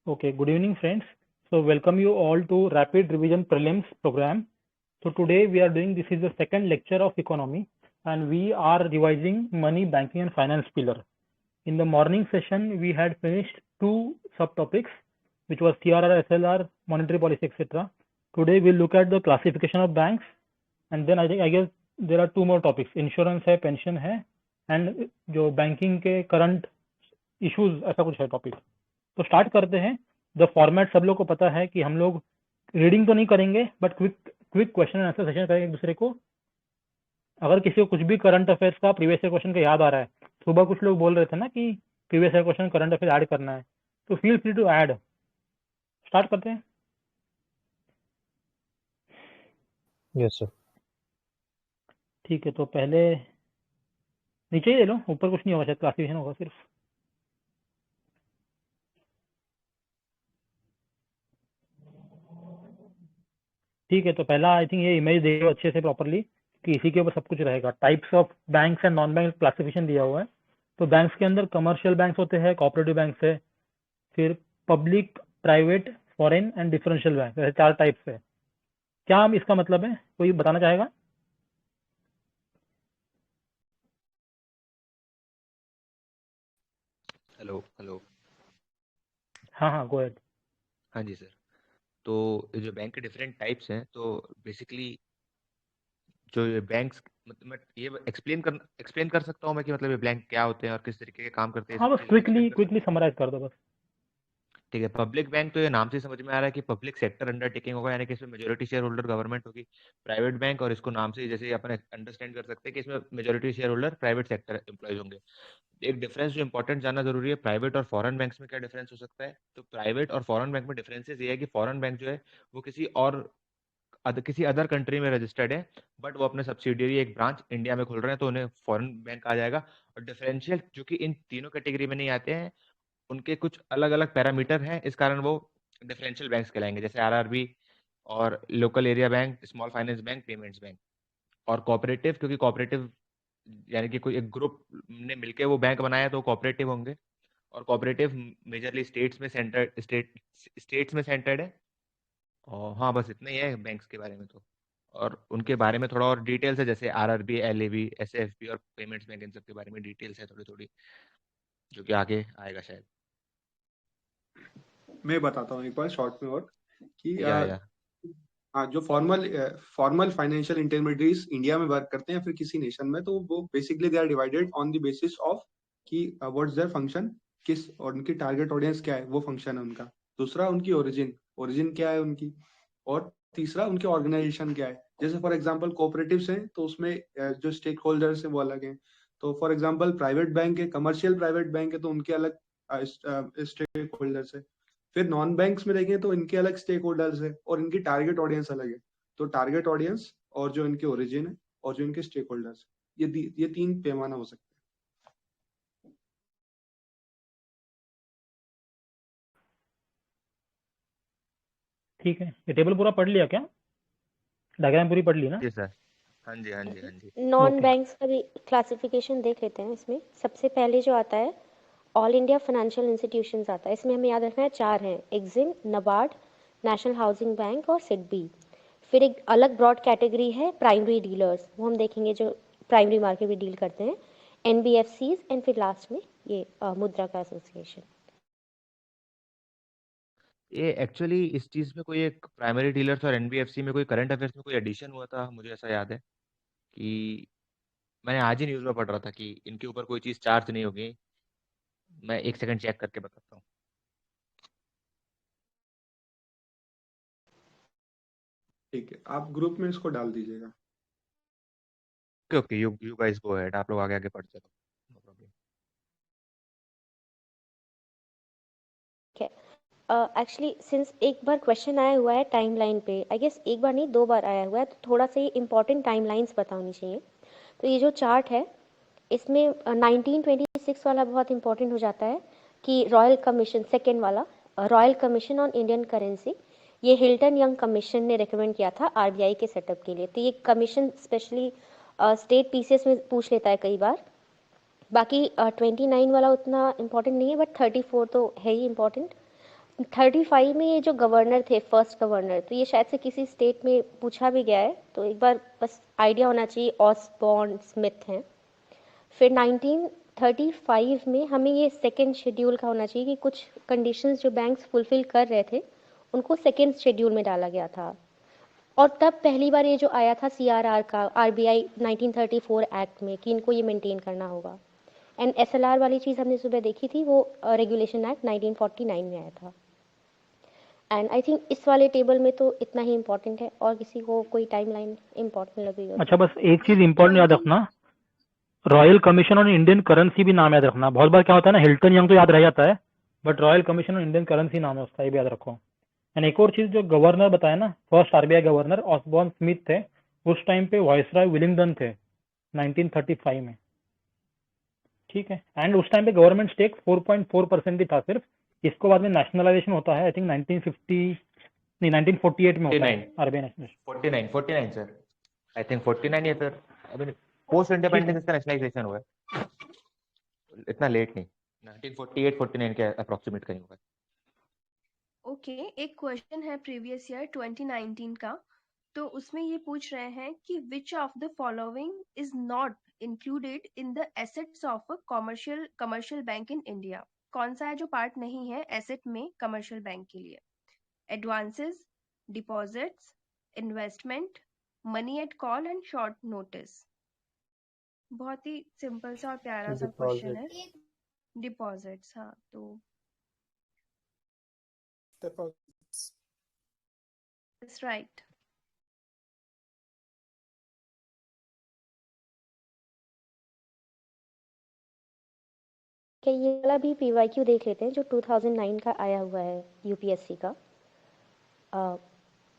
Okay, good evening, friends. So, welcome you all to Rapid Revision Prelims program. So, today we are doing this is the second lecture of economy, and we are revising money, banking, and finance pillar. In the morning session, we had finished two subtopics, which was CRR, SLR, monetary policy, etc. Today, we'll look at the classification of banks, and then I guess there are two more topics: insurance है, pension है, and जो banking के current issues ऐसा कुछ है topic. तो start करते हैं. द फॉर्मेट सब लोग को पता है कि हम लोग रीडिंग तो नहीं करेंगे but quick question and answer session करेंगे एक दूसरे को. अगर किसी को कुछ भी करंट अफेयर्स का प्रीवियस ईयर क्वेश्चन का याद आ रहा है, सुबह कुछ लोग बोल रहे थे ना कि previous year question current affair add करना है, तो feel free to add. Start करते हैं. Yes sir. ठीक है, तो पहले नीचे ही ले लो, ऊपर कुछ नहीं होगा, शायद क्लासिफिकेशन होगा सिर्फ. ठीक है, तो पहला आई थिंक ये इमेज देखो अच्छे से प्रॉपरली कि इसी के ऊपर सब कुछ रहेगा. Types of banks and non bank classification दिया हुआ है. तो बैंक्स के अंदर कमर्शियल बैंक्स होते हैं, कोऑपरेटिव बैंक्स है, फिर public, private, foreign and differential bank, ऐसे चार टाइप्स है. क्या हम इसका मतलब है, कोई बताना चाहेगा? Hello hello. हाँ हाँ, गो अहेड. हाँ जी सर. तो जो बैंक के डिफरेंट टाइप्स हैं, तो बेसिकली जो ये बैंक्स, मतलब मैं ये एक्सप्लेन कर सकता हूँ मैं कि मतलब ये बैंक क्या होते हैं और किस तरीके के काम करते हैं, ये हाँ, सब बस चीज़ें मैं एक्सप्लेन क्विकली कर क्विकली सकता हूँ. समराइज कर दो बस. ठीक है. पब्लिक बैंक तो ये नाम से समझ में आ रहा है कि पब्लिक सेक्टर अंडरटेकिंग होगा, यानी कि इसमें मेजोरिटी शेयर होल्डर गवर्नमेंट होगी. प्राइवेट बैंक, और इसको नाम से जैसे अपन अंडरस्टैंड कर सकते हैं कि इसमें majority share holder private sector employees होंगे. एक डिफरेंस जो इंपॉर्टेंट जानना जरूरी है, प्राइवेट और फॉरेन बैंक्स में क्या डिफरेंस हो सकता है. तो प्राइवेट और फॉरेन बैंक में डिफरेंसेस ये है कि फॉरेन बैंक जो है वो किसी अदर कंट्री में रजिस्टर्ड है, बट वो अपने सब्सिडियरी एक ब्रांच इंडिया में खोल रहे हैं, तो उन्हें फॉरेन बैंक आ जाएगा. और डिफरेंशियल जो कि इन तीनों कैटेगरी में नहीं आते हैं, उनके कुछ अलग अलग पैरामीटर हैं, इस कारण वो डिफरेंशियल बैंक्स कहलाएंगे, जैसे आरआरबी और local area bank, small finance bank, payments bank. और कोऑपरेटिव, क्योंकि कोऑपरेटिव यानी कि कोई एक ग्रुप ने मिलके वो बैंक बनाया, तो कोऑपरेटिव होंगे. और कोऑपरेटिव मेजरली स्टेट्स में सेंटर्ड है. और हाँ, बस इतना ही है बैंक्स के बारे में तो. और उनके बारे में थोड़ा और डिटेल्स है, जैसे आरआरबी, एलएबी, एसएफबी और पेमेंट्स बैंक, इन सब के बारे में डिटेल्स है थोड़ी थोड़ी, जो कि आगे आएगा शायद. मैं बताता हूँ एक बार शॉर्ट में और कि या हाँ, जो फॉर्मल फाइनेंशियल इंटरमीडिएट्स इंडिया में वर्क करते हैं फिर किसी नेशन में, तो वो basically they are divided on the basis of कि व्हाट्स देयर फंक्शन, किस और उनकी टारगेट ऑडियंस क्या है, वो फंक्शन है उनका. दूसरा उनकी ओरिजिन क्या है उनकी. और तीसरा उनके ऑर्गेनाइजेशन क्या है. जैसे फॉर एग्जांपल कोऑपरेटिव्स हैं तो उसमें जो स्टेक होल्डर्स हैं वो अलग हैं. तो फॉर एग्जांपल प्राइवेट बैंक है, कमर्शियल प्राइवेट बैंक है, तो उनके अलग स्टेक होल्डर्स है. फिर नॉन बैंक्स में देखें तो इनके अलग स्टेक होल्डर्स है और इनकी टारगेट ऑडियंस अलग है. तो टारगेट ऑडियंस और जो इनके ओरिजिन है और जो इनके स्टेक होल्डर्स, ये तीन पैमाना हो सकते ठीक है, ये टेबल पूरा पढ़ लिया क्या? डायग्राम पूरी पढ़ ली ना? जी सर. हाँ जी, हाँ जी, हाँ जी. Non okay. बैंक्स का भी क्लासिफिकेशन देख लेते हैं. इसमें सबसे पहले जो आता है ऑल इंडिया फाइनेंशियल इंस्टीट्यूशंस आता है. इसमें हमें याद रखना है चार हैं: EXIM, NABARD, national housing bank और सिडबी. फिर एक अलग ब्रॉड कैटेगरी है प्राइमरी डीलर्स, वो हम देखेंगे जो प्राइमरी मार्केट में डील करते हैं, एनबीएफसीज, एंड फिर लास्ट में ये मुद्रा का एसोसिएशन. ये एक्चुअली इस चीज़ में कोई एक प्राइमरी डीलर्स और एनबीएफसी में कोई करंट अफेयर्स में कोई एडिशन हुआ था, मुझे ऐसा याद है कि मैंने आज ही न्यूज़ में पढ़ रहा था कि इनके ऊपर कोई चीज़ चार्ज नहीं होगी. मैं एक सेकंड चेक करके बताता हूँ. हैं. ठीक है, आप ग्रुप में इसको डाल दीजिएगा. Okay okay, you guys go ahead, आप लोग आगे आगे पढ़ चलो. No problem. ठीक है. एक्चुअली सिंस एक बार क्वेश्चन आया हुआ है टाइमलाइन पे, आई गेस एक बार नहीं दो बार आया हुआ है, तो थोड़ा सा ये इंपॉर्टेंट टाइमलाइंस बतानी चाहिए. तो ये जो चार्ट है इसमें 1926 वाला बहुत इंपॉर्टेंट हो जाता है कि रॉयल कमीशन, सेकेंड वाला royal commission on Indian currency, ये हिल्टन यंग कमीशन ने रिकमेंड किया था आरबीआई के सेटअप के लिए. तो ये कमीशन स्पेशली स्टेट पीसीएस में पूछ लेता है कई बार. बाकी 29 वाला उतना इम्पोर्टेंट नहीं है, बट 34 तो है ही इम्पोर्टेंट. 35 में ये जो गवर्नर थे, फर्स्ट गवर्नर, तो ये शायद से किसी स्टेट में पूछा भी गया है, तो एक बार बस आइडिया होना चाहिए। ऑसबॉर्न स्मिथ हैं। फिर 1935 में हमें ये सेकेंड शेड्यूल का होना चाहिए कि कुछ कंडीशंस जो बैंक्स फुलफिल कर रहे थे उनको सेकेंड शेड्यूल में डाला गया था। और तब पहली बार ये जो आया था CRR का, RBI 1934 एक्ट में, कि इनको ये मेंटेन करना होगा। एंड SLR वाली चीज़ हमने सुबह देखी थी, वो रेगुलेशन एक्ट 1949 में आया था। एंड आई थिंक इस वाले टेबल में तो इतना ही इम्पोर्टेंट है, और किसी को कोई टाइमलाइन इम्पोर्टेंट लग रही हो अच्छा, तो। बस एक चीज इम्पोर्टेंट याद रखना, royal commission on Indian currency भी नाम याद रखना। बहुत बार क्या होता है ना, हिल्टन यंग तो याद रह जाता है, but royal commission on Indian currency नाम है उसका, ये भी याद रखो। एंड एक और चीज, जो गवर्नर बताया ना, first RBI governor Osborne Smith थे, उस टाइम पे वायसराय विलिंगडन थे 1935 में। ठीक है। एंड उस टाइम पे गवर्नमेंट स्टेक 4.4% ही था सिर्फ। इसको बाद में नेशनलाइजेशन होता है, आई थिंक 1950 नहीं 1948 में होता है 49 RBI nationalisation. 49 sir, I think 49 या फिर अभी पोस्ट इंडिपेंडेंस इसका नेशनलाइजेशन हुआ है, इतना लेट नहीं, 1948 49 के अप्रोक्सीमेट कहीं होगा। ओके, एक क्वेश्चन है प्रीवियस ईयर 2019 का, तो उसमें ये पूछ रहे हैं कि विच of the following is not included in the assets of a commercial bank in India. कौन सा है जो पार्ट नहीं है एसेट में कमर्शियल बैंक के लिए? Advances, deposits, investment, money at call and short notice. बहुत ही सिंपल सा और प्यारा सा क्वेश्चन है। डिपॉजिट्स, हाँ, तो that's right. क्या ये वाला भी PYQ देख लेते हैं जो 2009 का आया हुआ है UPSC का।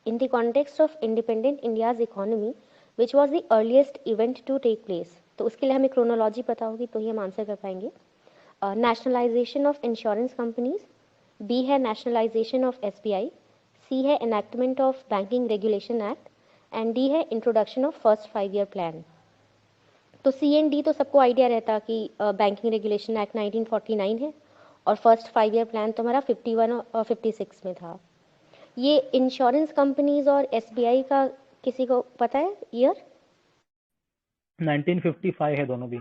In the context of independent India's economy, which was the earliest event to take place, तो उसके लिए हमें क्रोनोलॉजी पता होगी तो ही हम आंसर कर पाएंगे। Nationalisation of insurance companies, B है नेशनलाइजेशन ऑफ SBI, C है enactment of banking regulation act, and D है introduction of first 5 year plan. तो C एंड D तो सबको आइडिया रहता कि बैंकिंग रेगुलेशन एक्ट 1949 है, और फर्स्ट 5 ईयर प्लान तो हमारा 51 और 56 में था। ये इंश्योरेंस कंपनीज और SBI का किसी को पता है ईयर? 1955 है दोनों भी।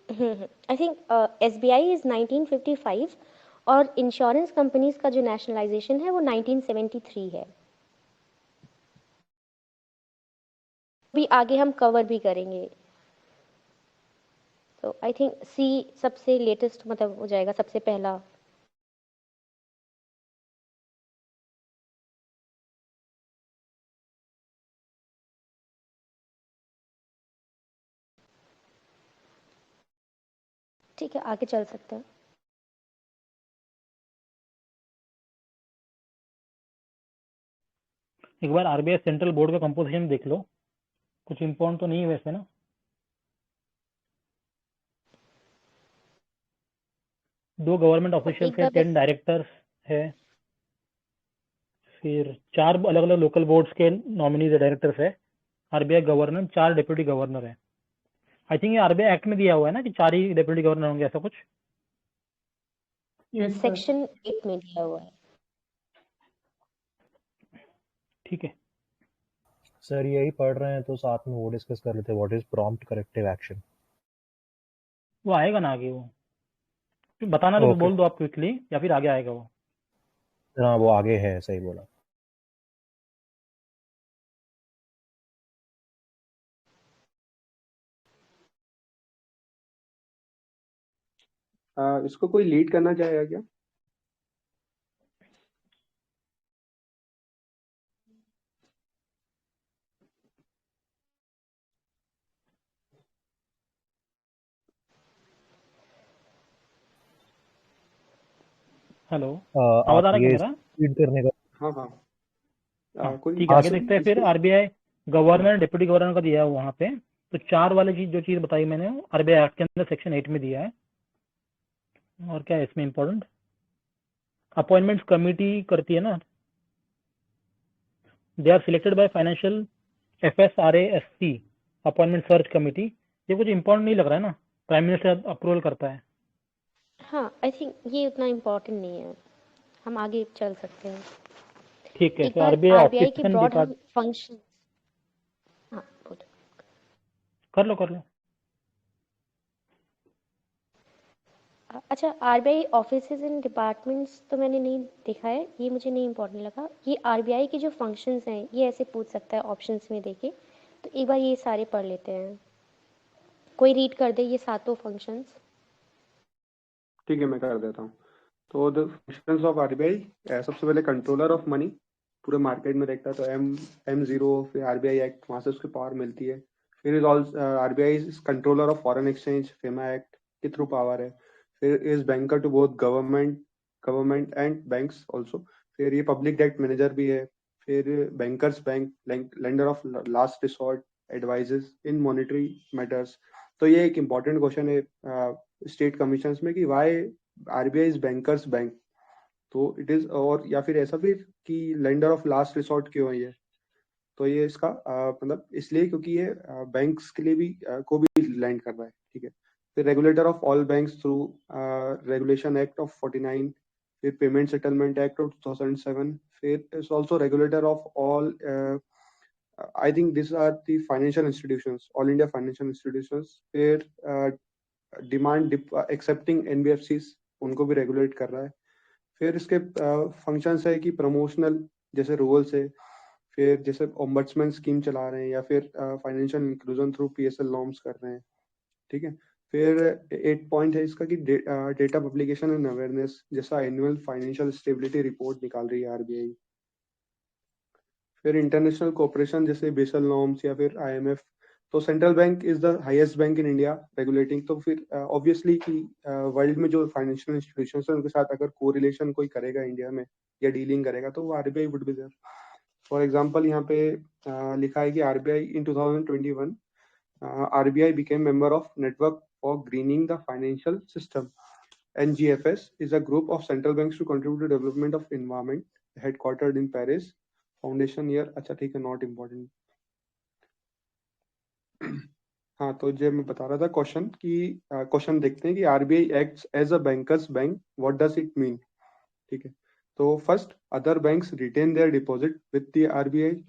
आई थिंक SBI इज 1955 और इंश्योरेंस कंपनीज का जो नेशनलाइजेशन है वो 1973 है। भी आगे हम कवर भी करेंगे, तो आई थिंक C सबसे लेटेस्ट मतलब हो जाएगा, सबसे पहला। ठीक है, आगे चल सकते हैं। एक बार RBI सेंट्रल बोर्ड का कंपोजिशन देख लो, कुछ इम्पोर्टेंट तो नहीं है वैसे ना। 2 गवर्नमेंट ऑफिशियल्स एक है, बार 10 बस डायरेक्टर्स है, फिर 4 अलग अलग लोकल बोर्ड्स के नॉमिनीज डायरेक्टर्स है, RBI गवर्नर, 4 डिप्यूटी गवर्नर है। आई थिंक ये RBI एक्ट में दिया हुआ है ना कि 4 ही डिप्यूटी गवर्नर होंगे, ऐसा कुछ। सेक्शन 8 में दिया हुआ है। ठीक है सर, यही पढ़ रहे हैं तो साथ में वो डिस्कस कर लेते हैं, what is prompt corrective action. वो आएगा ना आगे, वो बताना तो ओके बोल दो आप क्विकली, या फिर आगे आएगा वो। हाँ, वो आगे है, सही बोला। इसको कोई लीड करना चाहेगा क्या? हेलो, आवाज आ आप रहा है क्या ये मेरा? रीड करने का। हाँ हाँ। हाँ कोई ठीक है, हाँ आगे सर, देखते हैं। फिर इसको RBI गवर्नर डिप्यूटी गवर्नर का दिया है वहाँ पे। तो 4 वाली चीज, जो चीज बताई मैंने, RBI एक्ट के अंदर सेक्शन 8 में दिया है। और क्या है इसमें इम्पोर्टेंट? अपॉइंटमेंट्स कमिटी करती है ना, they are selected by financial FSRASC appointment search committee. ये कुछ इम्पोर्टेंट नहीं लग रहा है ना, प्राइम मिनिस्टर अप्रूवल करता है। हाँ, आई थिंक ये उतना इम्पोर्टेंट नहीं है, हम आगे चल सकते हैं। ठीक है, एक तो बार आरबीआई आरबीआई के ऑफिस एंड ब्रॉड डिपार्ट हम फंक्शन, हाँ बोलो। कर लो। अच्छा, आरबीआई ऑफिसेज एंड डिपार्टमेंट्स तो मैंने नहीं देखा है, ये मुझे नहीं इम्पोर्टेंट लगा। ये आरबीआई के जो फंक्शंस हैं ये ऐसे पूछ सकता है ऑप्शंस में देके, तो एक बार ये सारे पढ़ लेते हैं। कोई रीड कर दे ये सातों फंक्शंस। ठीक है, मैं कर देता हूँ। तो द फंक्शंस ऑफ आरबीआई, सबसे पहले कंट्रोलर ऑफ मनी, पूरे मार्केट में देखता है, तो M0, फिर आरबीआई एक्ट, वहां से उसकी पावर मिलती है। फिर is also RBI is controller of foreign exchange, FEMA act के थ्रू पावर है। फिर is banker to both government and banks also. फिर ये पब्लिक डेट मैनेजर भी है। फिर banker's bank, lender of last resort, advises in monetary matters. तो ये एक इम्पॉर्टेंट क्वेश्चन है स्टेट कमीशंस में कि why RBI is banker's bank. तो इट इज, और या फिर ऐसा फिर कि लेंडर ऑफ लास्ट रिसोर्ट क्यों है ये। तो ये इसका मतलब इसलिए क्योंकि ये बैंक्स के लिए भी को भी लैंड कर रहा है। ठीक है। फिर regulator of all banks through regulation act of 49। फिर पेमेंट सेटलमेंट एक्ट ऑफ 2007। फिर is also regulator of all, I think this are the financial institutions, all India financial institutions. फिर डिमांड एक्सेप्टिंग एनबीएफसीज, उनको भी regulate कर रहा है। फिर इसके फंक्शंस है कि प्रमोशनल, जैसे रूल्स है। फिर जैसे ओम्बड्समैन स्कीम चला रहे हैं, या फिर financial inclusion through PSL norms कर रहे हैं। ठीक है। फिर 8 पॉइंट है इसका कि डेटा पब्लिकेशन एंड अवेयरनेस, जैसा एनुअल फाइनेंशियल स्टेबिलिटी रिपोर्ट निकाल रही है आरबीआई। फिर इंटरनेशनल कोऑपरेशन, जैसे बेसल नॉर्म्स या फिर आईएमएफ। तो central bank is the highest bank in India regulating. तो फिर ऑब्वियसली कि वर्ल्ड में जो फाइनेंशियल इंस्टीट्यूशंस है उनके साथ अगर कोरिलेशन कोई करेगा इंडिया में या डीलिंग करेगा, तो वो RBI would be there. For example यहाँ पे लिखा है कि RBI in 2021 RBI became member of Network for Greening the Financial System. NGFS is a group of central banks to contribute to development of environment, headquartered in Paris. Foundation year, अच्छा ठीक है, not important. हाँ, तो जब मैं बता रहा था क्वेश्चन कि क्वेश्चन देखते हैं कि RBI acts as a banker's bank, what does it mean. ठीक है। तो first, other banks retain their deposit with the RBI.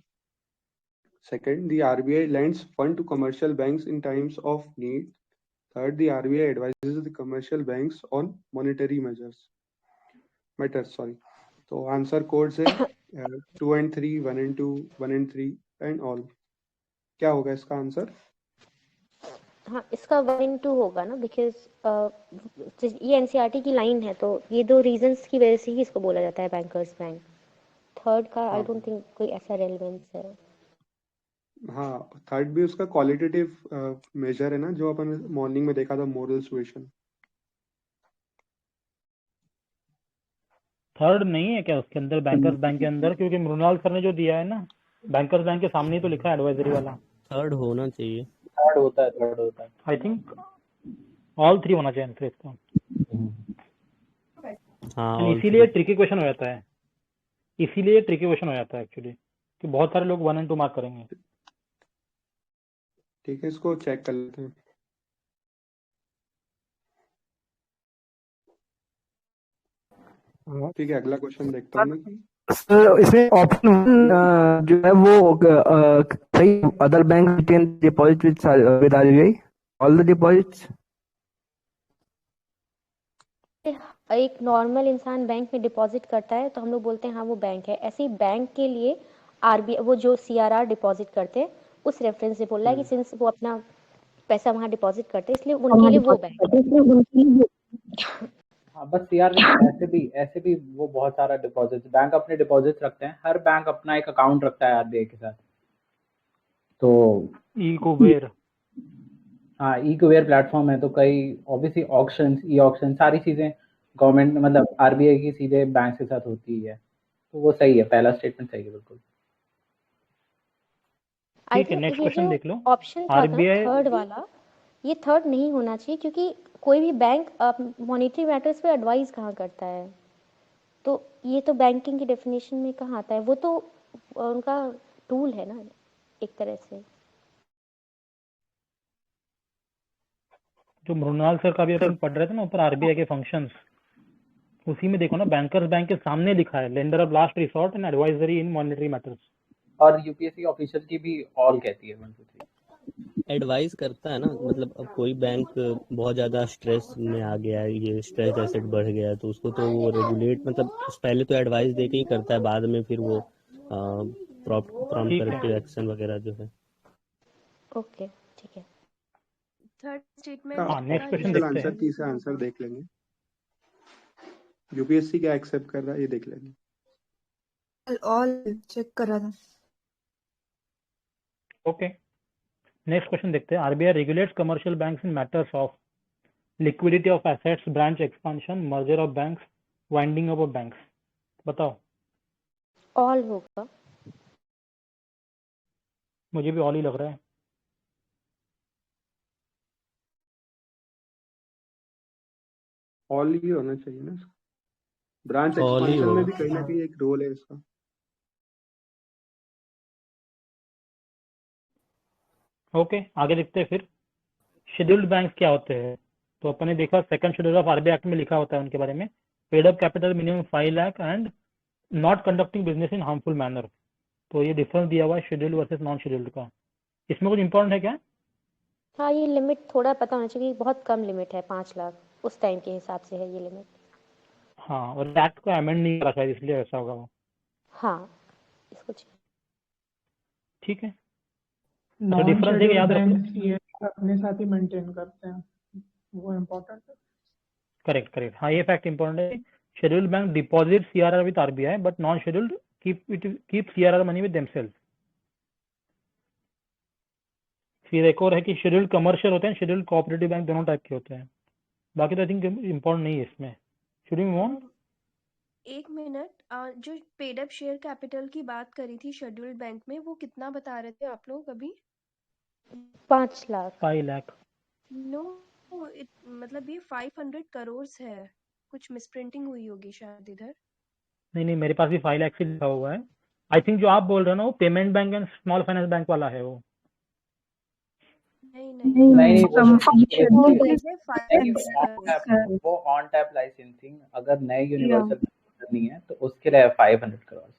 Second, the RBI lends fund to commercial banks in times of need. Third, the RBI advises the commercial banks on monetary matters. तो answer codes है 2 and 3, 1 and 2, 1 and 3 and all. क्या होगा इसका answer? हाँ, इसका 1 in 2 होगा ना, because ये एनसीईआरटी की लाइन है, तो ये दो रीजंस की वजह से ही इसको बोला जाता है बैंकर्स बैंक। थर्ड का आई डोंट थिंक कोई ऐसा रेलेवेंस है। हाँ, थर्ड भी उसका क्वालिटेटिव मेजर है ना, जो अपन मॉर्निंग में देखा था, मोरल सुएशन। थर्ड नहीं है क्या उसके अंदर, बैंकर्स बैंक के अंदर? क्योंकि मृणाल सर ने जो दिया है ना, बैंकर्स बैंक के सामने ही तो लिखा है एडवाइजरी वाला। थर्ड होना चाहिए। थर्ड होता है। आई थिंक ऑल 3 होना चाहिए आंसर इसका। हाँ, And all इसीलिए three। ट्रिकी क्वेश्चन हो जाता है, इसीलिए ट्रिकी क्वेश्चन हो जाता है एक्चुअली, कि बहुत सारे लोग 1 and 2 मार्क करेंगे। ठीक है, इसको चेक कर लेते हैं। ठीक है, अगला क्वेश्चन देखता हूँ मैं कि सर इसमें ऑप्शन 1 जो है वो सही, other bank retain deposit with RBI all the deposits. एक नॉर्मल इंसान बैंक में डिपॉजिट करता है तो हम लोग बोलते हैं हाँ वो बैंक है। ऐसे ही बैंक के लिए आरबीआई, वो जो सीआरआर डिपॉजिट करते हैं उस रेफरेंस से बोल रहा है कि सिंस वो अपना पैसा वहाँ डिपॉजिट करते हैं इसलिए उनके लिए वो बैंक है। हाँ, बस यार ऐसे भी वो बहुत सारा डिपॉजिट, बैंक अपने डिपॉजिट रखते हैं, हर बैंक अपना एक अकाउंट रखता है आरबीआई के साथ। तो इकोवेयर, हाँ, ई कुबेर प्लेटफॉर्म है, तो कई ऑब्वियसली ऑक्शंस, ई ऑक्शन, सारी चीजें गवर्नमेंट मतलब आरबीआई की सीधे बैंक के साथ होती है, तो वो सही है, पहला स्टेटमेंट सही है बिल्कुल। आई ठीक है, थिंक नेक्स्ट ये क्वेश्चन जो देख लो। ऑप्शन था ना आरबीआई, थर्ड वाला, ये थर्ड नहीं होना चाहिए क्योंकि कोई भी बैंक मॉनेटरी मैटर्स पे एडवाइस कहाँ करता है, तो ये तो बैंकिंग की डेफिनेशन में कहाँ आता है, वो तो उनका टूल है ना एक तरह से। जो मृणाल सर का भी अपन पढ़ रहे थे ना ऊपर आरबीआई के फंक्शंस, उसी में देखो ना बैंकर्स बैंक के सामने लिखा है lender of last resort and advisory in monetary matters. और यूपीएससी ऑफिशियल की भी ऑल कहती है 1 2 3। एडवाइस करता है ना, मतलब अब कोई बैंक बहुत ज़्यादा स्ट्रेस में आ गया है, ये स्ट्रेस एसेट बढ़ गया है, तो उसको तो वो रेगुलेट, मतलब पहले तो एडवाइस दे के ही करता है, बाद में फिर वो प्रॉम्प्ट ठीक है, करेक्टिव एक्शन वगैरह जो है। ओके ठीक है। थर्ड स्टेटमेंट हाँ का नेक्स्ट क्वेश्चन ये देखते आंसर हैं। की से आंसर देख लेंगे, यूपीएससी क्या एक्सेप्ट कर रहा है ये देख लेंगे। ऑल चेक कर रहा था। ओके नेक्स्ट क्वेश्चन देखते हैं। RBI regulates commercial banks in matters of liquidity of assets, branch expansion, merger of banks, winding up of banks. बताओ। ऑल होगा। मुझे भी ऑल ही लग रहा है। ऑल ही होना चाहिए ना, ब्रांच ऑल ही एक्सपांशन में होगा। भी कहीं ना कहीं एक रोल है इसका। ओके आगे देखते हैं फिर। शेड्यूल्ड बैंक क्या होते हैं? तो अपन ने देखा second schedule of RBI act में लिखा होता है उनके बारे में, paid up capital minimum 5 lakh and not conducting business in harmful manner. तो ये डिफरेंस दिया हुआ है शेड्यूल्ड वर्सेस नॉन शेड्यूल्ड का। इसमें कुछ इंपॉर्टेंट है क्या? हाँ ये लिमिट थोड़ा पता होना चाहिए कि बहुत कम लिमिट है, 5 लाख उस टाइम के हिसाब से है ये लिमिट। हाँ और एक्ट को अमेंड नहीं करा शायद, इसलिए ऐसा होगा वो। हाँ इसको ठीक है तो नॉन डिफरेंस है कि शेड्यूल्ड याद रखो। बैंक ये अपने साथ ही मेंटेन करते हैं, वो इम्पोर्टेंट है। करेक्ट करेक्ट, हाँ ये फैक्ट इंपॉर्टेंट है। Scheduled bank deposit CRR with RBI but non scheduled keep CRR money with themselves. फिर एक और है कि शेड्यूल्ड कमर्शियल होते हैं, शेड्यूल्ड कोऑपरेटिव बैंक दोनों टाइप के होते हैं। बाकी तो आई थिंक इम्पोर्टेंट नहीं है इसमें। Should we move on? एक मिनट, जो पेड अप शेयर कैपिटल की बात करी थी शेड्यूल्ड बैंक में, वो कितना बता रहे थे आप लोग अभी? 5 लाख। 5 लाख। नो, मतलब ये 500 करोड़ है, कुछ मिसप्रिंटिंग हुई होगी शायद इधर। नहीं मेरे पास भी 5 लाख से लिखा हुआ है। आई थिंक जो आप बोल रहे हो ना वो payment bank and small finance bank वाला है वो। नहीं नहीं वो नहीं, वो ऑन टैप लाइसेंसिंग अगर नए यूनिवर्सल करनी है तो उसके लिए 500 करोड़।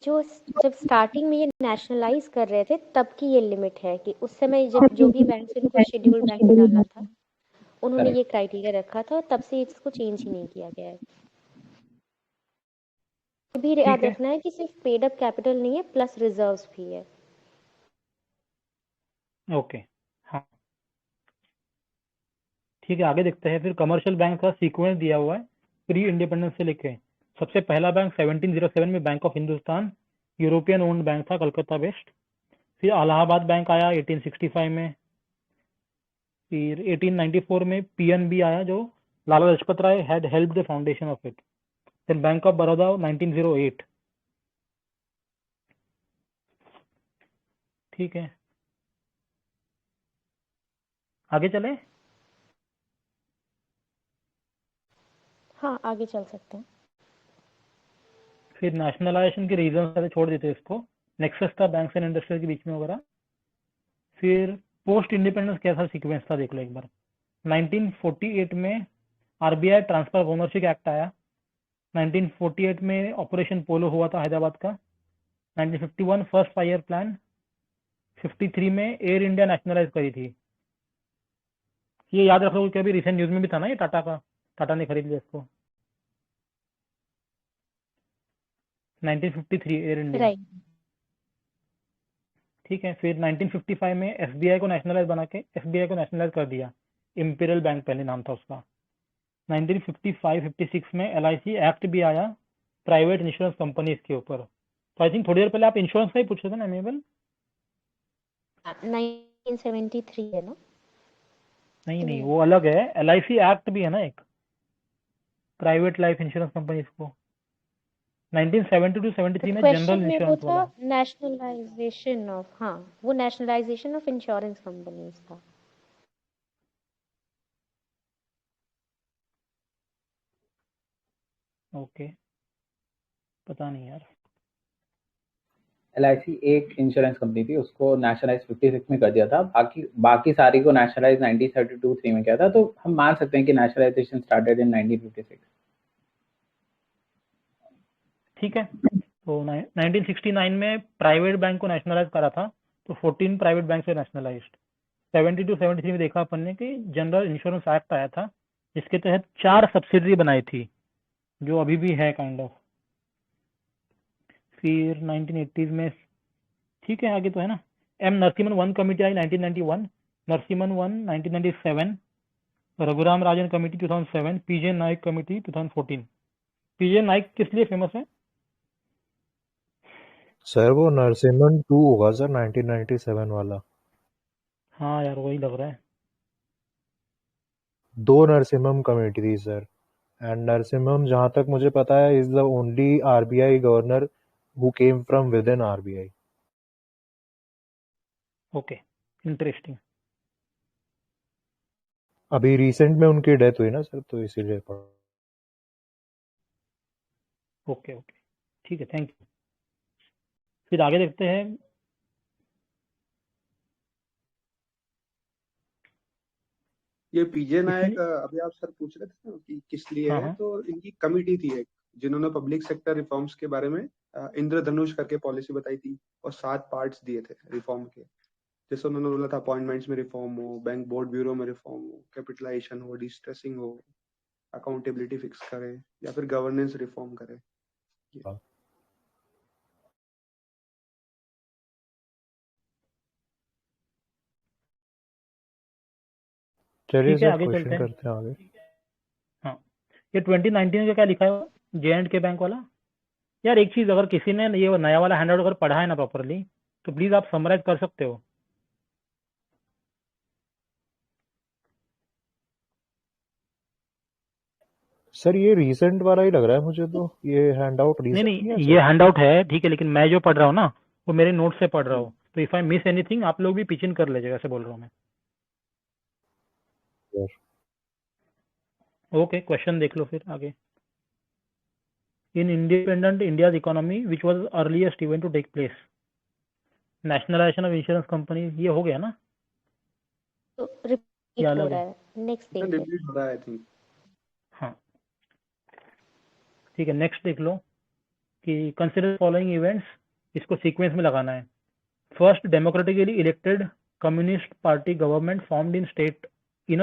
जो जब स्टार्टिंग में ये नेशनलाइज कर रहे थे तब की ये लिमिट है कि उस समय जब जो भी बैंक इनको शेड्यूल्ड बैंक में डालना था उन्होंने ये क्राइटेरिया रखा था, तब से इसको चेंज ही नहीं किया गया है। ये भी याद रखना है कि सिर्फ पेड अप कैपिटल नहीं है, प्लस रिजर्व्स भी है। ओके हाँ ठीक है आगे देखते हैं। फिर कमर्शियल बैंक का सीक्वेंस दिया हुआ है प्री इंडिपेंडेंस से लेके। सबसे पहला बैंक 1707 में bank of Hindustan, European owned bank था, कलकत्ता बेस्ड। फिर इलाहाबाद बैंक आया 1865 में। फिर 1894 में पीएनबी आया जो Lala Lajpat Rai had help the foundation of it. Then bank of Baroda 1908। ठीक है आगे चले। हाँ आगे चल सकते हैं। फिर नेशनलाइजेशन के रीजन छोड़ देते हैं इसको। नेक्सस था बैंक्स एंड इंडस्ट्रीज के बीच में वगैरह। फिर पोस्ट इंडिपेंडेंस कैसा सीक्वेंस था देख लो एक बार। 1948 में RBI transfer of ownership act आया। 1948 में ऑपरेशन पोलो हुआ था हैदराबाद का। 1951 फर्स्ट 5 ईयर प्लान। 53 में एयर इंडिया नेशनलाइज करी थी। ये याद रखो कि अभी रिसेंट न्यूज में भी था ना ये टाटा का, टाटा ने खरीद लिया इसको। 1953 एयर इंडिया। राइट। ठीक है फिर 1955 में एसबीआई को नेशनलाइज बना के एसबीआई को नेशनलाइज कर दिया। इंपीरियल बैंक पहले नाम था उसका। 1955-56 में एलआईसी एक्ट भी आया प्राइवेट इंश्योरेंस कंपनीज के ऊपर। तो आई थिंक थोड़ी देर पहले आप इंश्योरेंस का ही पूछ रहे थे ना एमेबल? 1973 है ना? नहीं वो अलग है। एलआईसी एक्ट भी है ना एक, प्राइवेट लाइफ इंश्योरेंस कंपनीज को। 1972-73 में जनरल इंश्योरेंस वाला। नेशनलाइजेशन ऑफ, हाँ वो नेशनलाइजेशन ऑफ इंश्योरेंस कंपनीज था। ओके पता नहीं यार। LIC एक इंश्योरेंस कंपनी थी, उसको नेशनलाइज 56 में कर दिया था, बाकी सारी को नेशनलाइज 1932-3 में किया था, तो हम मान सकते हैं कि नेशनलाइजेशन स्टार्टेड इन 1956। ठीक है, तो 1969 में प्राइवेट बैंक को नेशनलाइज करा था, तो 14 प्राइवेट बैंक से नेशनलाइज्ड। 72-73 में देखा अपन ने कि जनरल इंश्योरेंस एक्ट आया था, जिसके तहत 4 सब्सिडरी बनाई थी, जो अभी भी है काइंड ऑफ। फिर 1980s में, ठीक है आगे तो है ना, एम नरसिम्हन 1 कमेटी आई 1991, नरसिम्हन 1 1997, रघुराम राजन कमेटी 2007, पीजे नाइक कमेटी 2014। पीजे नाइक किस लिए फेमस है? सर वो नरसिम्हन 2 होगा सर, 1997 वाला। हाँ यार वही लग रहा है। 2 नरसिम्हम कमेटी थी सर, एंड नरसिम्हम जहां तक मुझे पता है is the only RBI governor who came from with in RBI। Okay, interesting. अभी रिसेंट में उनकी डेथ हुई ना सर, तो इसीलिए पढ़ा। ओके ओके, ठीक है, थैंक यू। फिर आगे देखते हैं। ये पीजे नायक इसमें अभी आप सर पूछ रहे थे ना कि किस लिए हाँ है, हाँ तो इनकी कमिटी थी एक, जिन्होंने पब्लिक सेक्टर रिफॉर्म्स के बारे में इंद्रधनुष करके पॉलिसी बताई थी और 7 पार्ट्स दिए थे रिफॉर्म के। जैसे उन्होंने बोला था अपॉइंटमेंट्स में रिफॉर्म हो, बैंक बोर्ड ब्यूरो में रिफॉर्म हो, कैपिटलाइजेशन हो, डिस्ट्रेसिंग हो, अकाउंटेबिलिटी फिक्स करे, या फिर गवर्नेंस रिफॉर्म करे। चलिए ठीक है, सर आगे चलते क्वेश्चन हैं। करते हैं आगे। हाँ, ये 2019 का क्या लिखा है JNK बैंक वाला? यार एक चीज, अगर किसी ने ये नया वाला हैंडआउट अगर पढ़ा है ना प्रॉपरली, तो प्लीज आप समराइज कर सकते हो। सर ये रीसेंट वाला ही लग रहा है मुझे, तो ये हैंडआउट नहीं रीसेंट ही है नहीं, सर। ये हैंडआउट है ठीक है, लेकिन मैं जो पढ़ रहा हूँ ना वो मेरे नोट से पढ़ रहा हूँ, तो इफ आई मिस एनीथिंग आप लोग भी पिच इन कर लीजिएगा, ऐसे बोल रहा हूँ मैं। सर ओके, क्वेश्चन देख लो फिर आगे। In independent India's economy which was earliest event to take place, nationalisation of insurance company, ये हो गया ना? तो ये रिपीट हो अलग रहा है? है, नेक्स्ट देख लेते हैं। रिपीट हो रहा है आई थिंक। हाँ ठीक है, नेक्स्ट देख लो कि कंसिडर फॉलोइंग इवेंट्स, इसको सीक्वेंस में लगाना है। First, democratically elected communist party government formed in a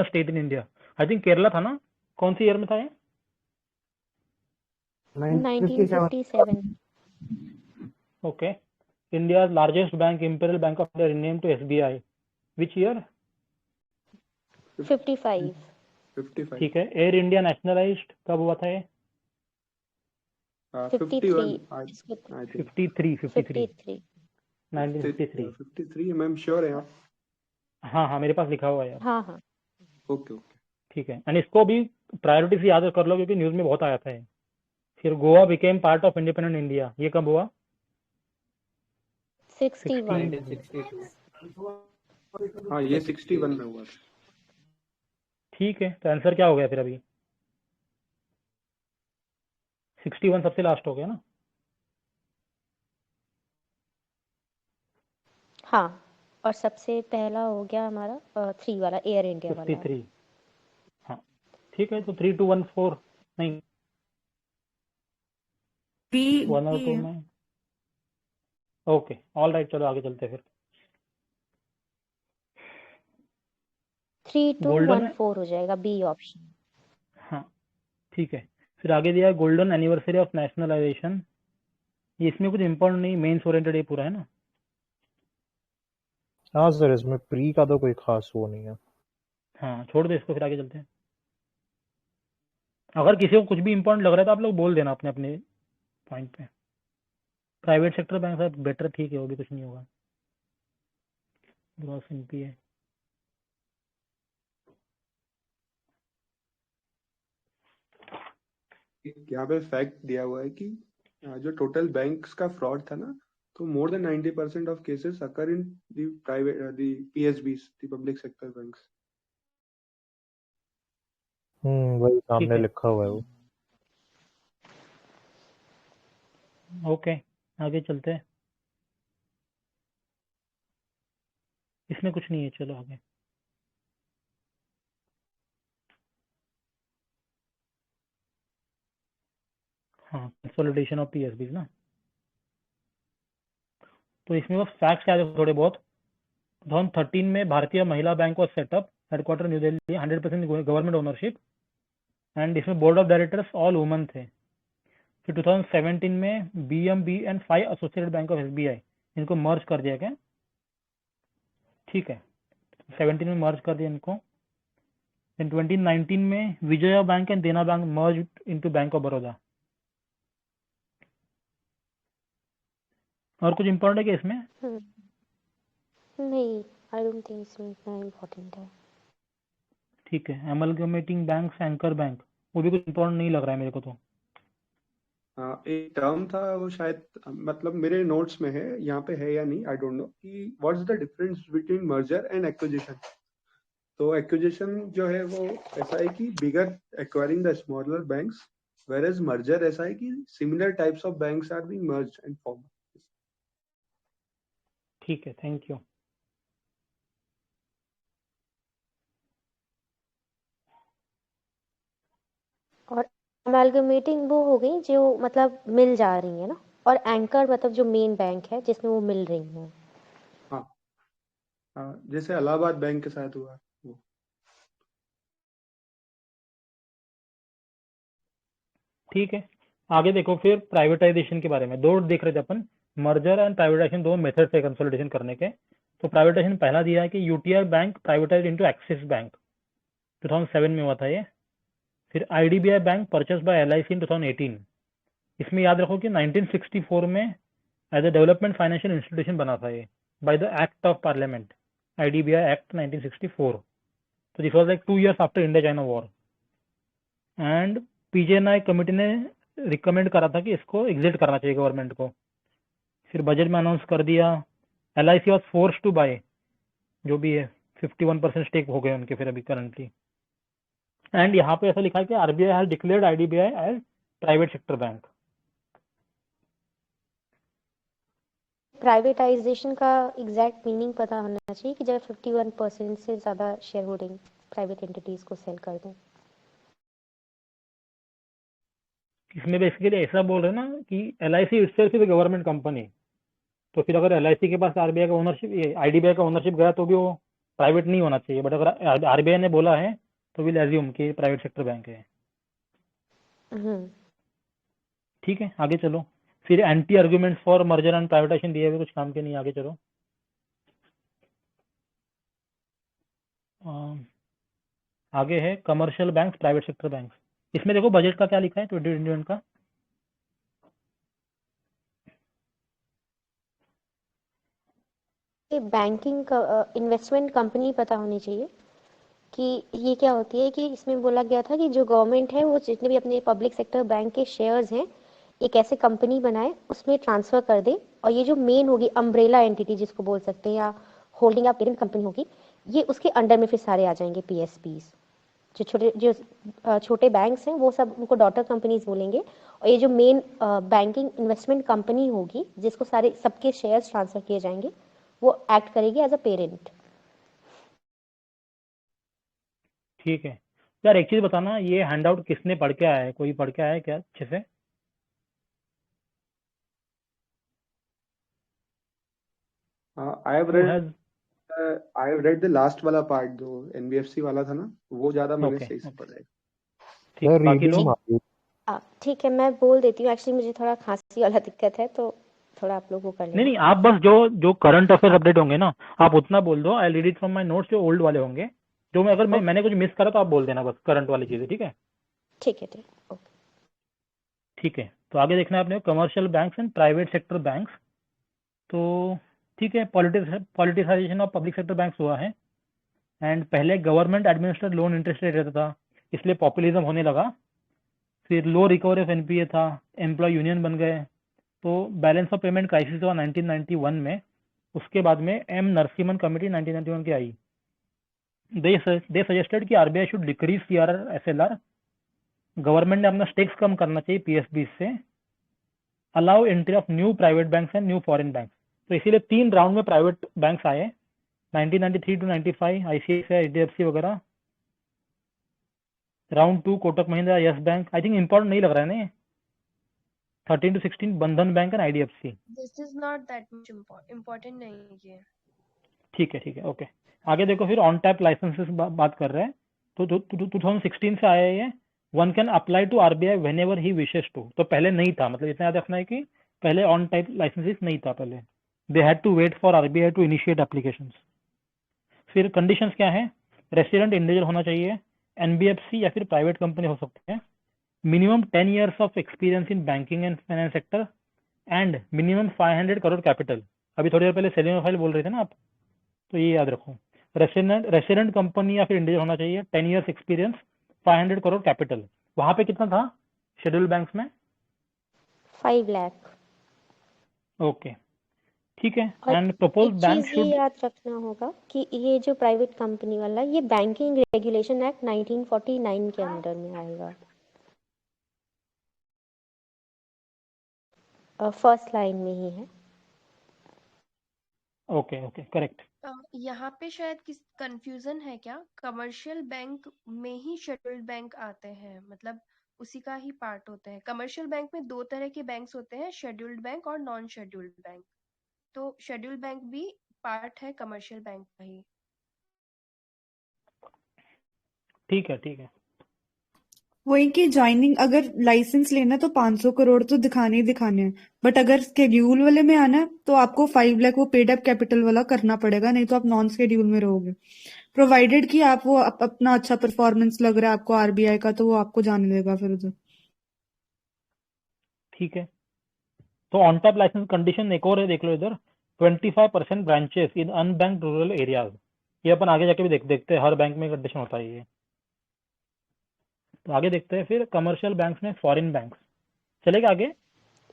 state in India. I think Kerala था ना? कौन सी ईयर में था ये? 1957। Okay. India largest bank imperial bank of India renamed to SBI, which year? 55। 55। ठीक है। एयर इंडिया नेशनलाइज्ड कब हुआ था ये? 51 आई थिंक। 53 1953। 53 मैम श्योर है आप? हाँ हाँ, मेरे पास लिखा हुआ है यार। हाँ हाँ। Okay okay. ठीक है, एंड इसको भी प्रायोरिटी से याद कर लो क्योंकि न्यूज में बहुत आया था ये। फिर Goa became part of independent India, ये कब हुआ? 61। 1962। हाँ ये 61 में हुआ। ठीक है, तो आंसर क्या हो गया फिर अभी? 61 सबसे लास्ट हो गया ना? हाँ, और सबसे पहला हो गया हमारा 3 वाला, एयर इंडिया वाला। 53। हाँ ठीक है, तो 3 2 1 4 नहीं, 1 और 2 में। ओके ऑल राइट, चलो आगे चलते हैं फिर। 3214 हो जाएगा, बी ऑप्शन। हाँ ठीक है, फिर आगे दिया है गोल्डन एनिवर्सरी ऑफ नेशनलाइजेशन। ये इसमें कुछ इम्पोर्टेंट नहीं, मेंस ओरिएंटेड ये पूरा है ना? हाँ सर, इसमें प्री का तो कोई खास वो नहीं है। हाँ छोड़ दे इसको, फिर आगे चलते हैं। अगर किसी को कुछ भी इम्पोर्टेंट लग रहा है तो आप लोग बोल देना अपने अपने पॉइंट पे। प्राइवेट सेक्टर बैंक साहब बेटर, ठीक है, वो भी कुछ नहीं होगा, ग्रॉस एनपी है। यहाँ पे फैक्ट दिया हुआ है कि जो टोटल बैंक्स का फ्रॉड था ना, तो more than 90% of cases occur in the private the PSBs, the public sector banks. वही ठीक सामने है, लिखा हुआ है वो। ओके आगे चलते हैं। इसमें कुछ नहीं है, चलो आगे। हाँ, कंसोलिडेशन ऑफ पीएसबीज ना। तो इसमें बस फैक्ट्स क्या है थोड़े बहुत। 2013 में Bharatiya Mahila bank was setup, headquarter New Delhi, 100% government ownership, and इसमें board of directors all woman थे। फिर 2017 में BMB and 5 associated bank of SBI, इनको मर्ज कर दिया गया, ठीक है। 17 में मर्ज कर दिया इनको। इन 2019 में विजया बैंक एंड देना bank merge into bank of Baroda. और कुछ इम्पोर्टेंट है क्या इसमें? नहीं, आई डोंट थिंक इसमें इतना इम्पोर्टेंट है। ठीक है। एमलगमेटिंग बैंक, एंकर बैंक, वो भी कुछ इम्पोर्टेंट नहीं लग रहा है मेरे को तो। एक टर्म था वो शायद, मतलब मेरे नोट्स में है, यहाँ पे है या नहीं आई डोंट नो, कि what's the difference between merger and acquisition. तो एक्विजिशन जो है वो ऐसा है कि bigger acquiring the smaller banks, whereas merger ऐसा है कि similar types of banks are being merged and form. ठीक है, थैंक यू। और अमालगमेटिंग वो हो गई जो मतलब मिल जा रही है ना, और एंकर मतलब जो मेन बैंक है जिसमें वो मिल रही है। हाँ, जैसे इलाहाबाद बैंक के साथ हुआ वो। ठीक है, आगे देखो फिर प्राइवेटाइजेशन के बारे में। दो देख रहे थे अपन, मर्जर एंड प्राइवेटाइजेशन, दो मेथड है कंसोलिडेशन करने के। तो प्राइवेटाइजेशन पहला दिया है कि UTI bank privatize into Axis bank, 2007 में हुआ था ये। फिर IDBI bank purchase by LIC in 2018। इसमें याद रखो कि 1964 में as a development financial institution बना था ये, by the act of parliament, IDBI act 1964। तो this was like 2 years after India China war. And पीजेएनआई committee ने रिकमेंड करा था कि इसको एग्जिट करना चाहिए गवर्नमेंट को। फिर बजट में अनाउंस कर दिया। LIC was force to buy, जो भी है 51% स्टेक हो गए उनके फिर अभी करंटली। एंड यहाँ पे ऐसा लिखा है कि RBI has declared IDBI as private sector bank. Privatisation का एग्जैक्ट मीनिंग पता होना चाहिए कि जब 51% से ज़्यादा शेयर होल्डिंग प्राइवेट एंटिटीज को सेल कर दें। इसमें बेसिकली ऐसा बोल रहे हैं ना कि LIC itself is a government company. तो फिर अगर एलआईसी के पास आरबीआई का ओनरशिप, आईडीबीआई का ओनरशिप गया तो भी वो प्राइवेट नहीं होना चाहिए। बट अगर आरबीआई ने बोला है तो विल एज्यूम कि प्राइवेट सेक्टर बैंक है। ठीक है, आगे चलो। फिर anti argument for merger and privatisation दिए हुए, कुछ काम के नहीं, आगे चलो। आगे है commercial bank, private sector bank. इसमें देखो बजट का क्या लिखा है 2021 का। बैंकिंग इन्वेस्टमेंट कंपनी पता होनी चाहिए कि ये क्या होती है। कि इसमें बोला गया था कि जो गवर्नमेंट है वो जितने भी अपने पब्लिक सेक्टर बैंक के शेयर्स हैं एक ऐसे कंपनी बनाए, उसमें ट्रांसफर कर दे, और ये जो मेन होगी अम्ब्रेला एंटिटी जिसको बोल सकते हैं, या होल्डिंग या पेरेंट कंपनी होगी, ये उसके अंडर में फिर सारे आ जाएंगे पीएसपीज। जो छोटे बैंक्स हैं वो सब उनको डॉटर कंपनीज बोलेंगे, और ये जो मेन बैंकिंग इन्वेस्टमेंट कंपनी होगी जिसको सारे सबके शेयर्स ट्रांसफर किए जाएंगे, वो एक्ट करेगी एज अ पेरेंट। ठीक है यार, एक चीज बताना, ये हैंडआउट किसने पढ़ के आया है? कोई पढ़ के आया है क्या अच्छे से? I have read the last वाला पार्ट, जो एनबीएफसी वाला था ना, वो ज्यादा मैंने सही से पढ़ा है। ठीक, बाकी लोग? ठीक है, मैं बोल देती हूँ। एक्चुअली मुझे थोड़ा खांसी वाला दिक्कत है, तो थोड़ा आप लोग वो कर लेना। नहीं, आप बस जो करंट अफेयर अपडेट होंगे ना, आप उतना बोल दो। I read it from my notes, जो ओल्ड वाले होंगे। जो मैं मैंने कुछ मिस करा तो आप बोल देना, बस करंट वाली चीजें। ठीक है, ठीक है, ओके। ठीक है, तो आगे देखना है आपने commercial banks and private sector banks. तो ठीक है, politicisation of public sector banks हुआ है। एंड पहले government administrated loan interest rate रहता था, इसलिए पॉपुलिज्म होने लगा। फिर लो रिकवरी ऑफ एनपीए था, एम्प्लॉय यूनियन बन गए। तो बैलेंस ऑफ पेमेंट क्राइसिस हुआ 1991 में। उसके बाद में एम नरसिम्हन कमेटी 1991 की आई। दे सजेस्टेड कि RBI should decrease CRR SLR. Government ने अपना स्टेक्स कम करना चाहिए पीएसबी से। Allow entry of new private banks and new foreign banks. तो इसीलिए 3 राउंड में प्राइवेट बैंक्स आए। 1993 to 95 ICICI, HDFC वगैरह। Round 2 Kotak Mahindra, yes bank. I think important नहीं लग रहा है ना ये। 13 to 16 बंधन bank and IDFC। This is not that much important नहीं है ये। ठीक है ओके। आगे देखो फिर ऑन टैप लाइसेंसेस बात कर रहे हैं। तो 2016 से आया है ये। One can apply to RBI whenever he wishes to. तो पहले नहीं था, मतलब इतना याद रखना है कि पहले ऑन टाइप लाइसेंसेस नहीं था पहले। They had to wait for RBI to initiate applications. फिर कंडीशंस क्या है? रेसिडेंट इंडिविजुअल होना चाहिए, NBFC या फिर प्राइवेट कंपनी हो सकते हैं, minimum 10 years of experience in banking and finance sector and minimum 500 crore capital. अभी थोड़ी देर पहले सेलिंग फाइल बोल रहे थे ना आप, तो ये याद रखो। रेसिडेंट कंपनी या फिर इंडिविजुअल होना चाहिए, 10 years एक्सपीरियंस, 500 करोड़ कैपिटल। वहां पे कितना था शेड्यूल बैंक्स में? 5 लाख। ओके ठीक है। और एंड प्रपोज एक बैंक चीज ये शुड। याद रखना होगा कि ये जो प्राइवेट कंपनी वाला, ये बैंकिंग रेगुलेशन एक्ट 1949 के अंडर में आएगा। फर्स्ट लाइन में ही है। Okay correct. यहाँ पे शायद किस कंफ्यूजन है क्या? कमर्शियल बैंक में ही शेड्यूल्ड बैंक आते हैं, मतलब उसी का ही पार्ट होते हैं। कमर्शियल बैंक में दो तरह के बैंक्स होते हैं, शेड्यूल्ड बैंक और नॉन शेड्यूल्ड बैंक। तो शेड्यूल्ड बैंक भी पार्ट है कमर्शियल बैंक का ही। ठीक है। वही कि ज्वाइनिंग अगर लाइसेंस लेना तो 500 करोड़ तो दिखाने ही दिखाने हैं, बट अगर स्केड्यूल वाले में आना है तो आपको 5 लाख वो पेड अप कैपिटल वाला करना पड़ेगा, नहीं तो आप नॉन स्केड्यूल में रहोगे। प्रोवाइडेड कि आप वो अपना अच्छा परफॉर्मेंस लग रहा है आपको RBI का, तो वो आपको जाने देगा फिर उधर। ठीक है। तो ऑन टैप लाइसेंस कंडीशन एक और है, देख लो इधर। 25% branches in unbanked rural areas. ये अपन आगे जाके भी देखते हैं, हर बैंक में कंडीशन होता है ये। तो आगे देखते हैं फिर कमर्शियल बैंक्स में फॉरेन बैंक्स। चलेगा आगे?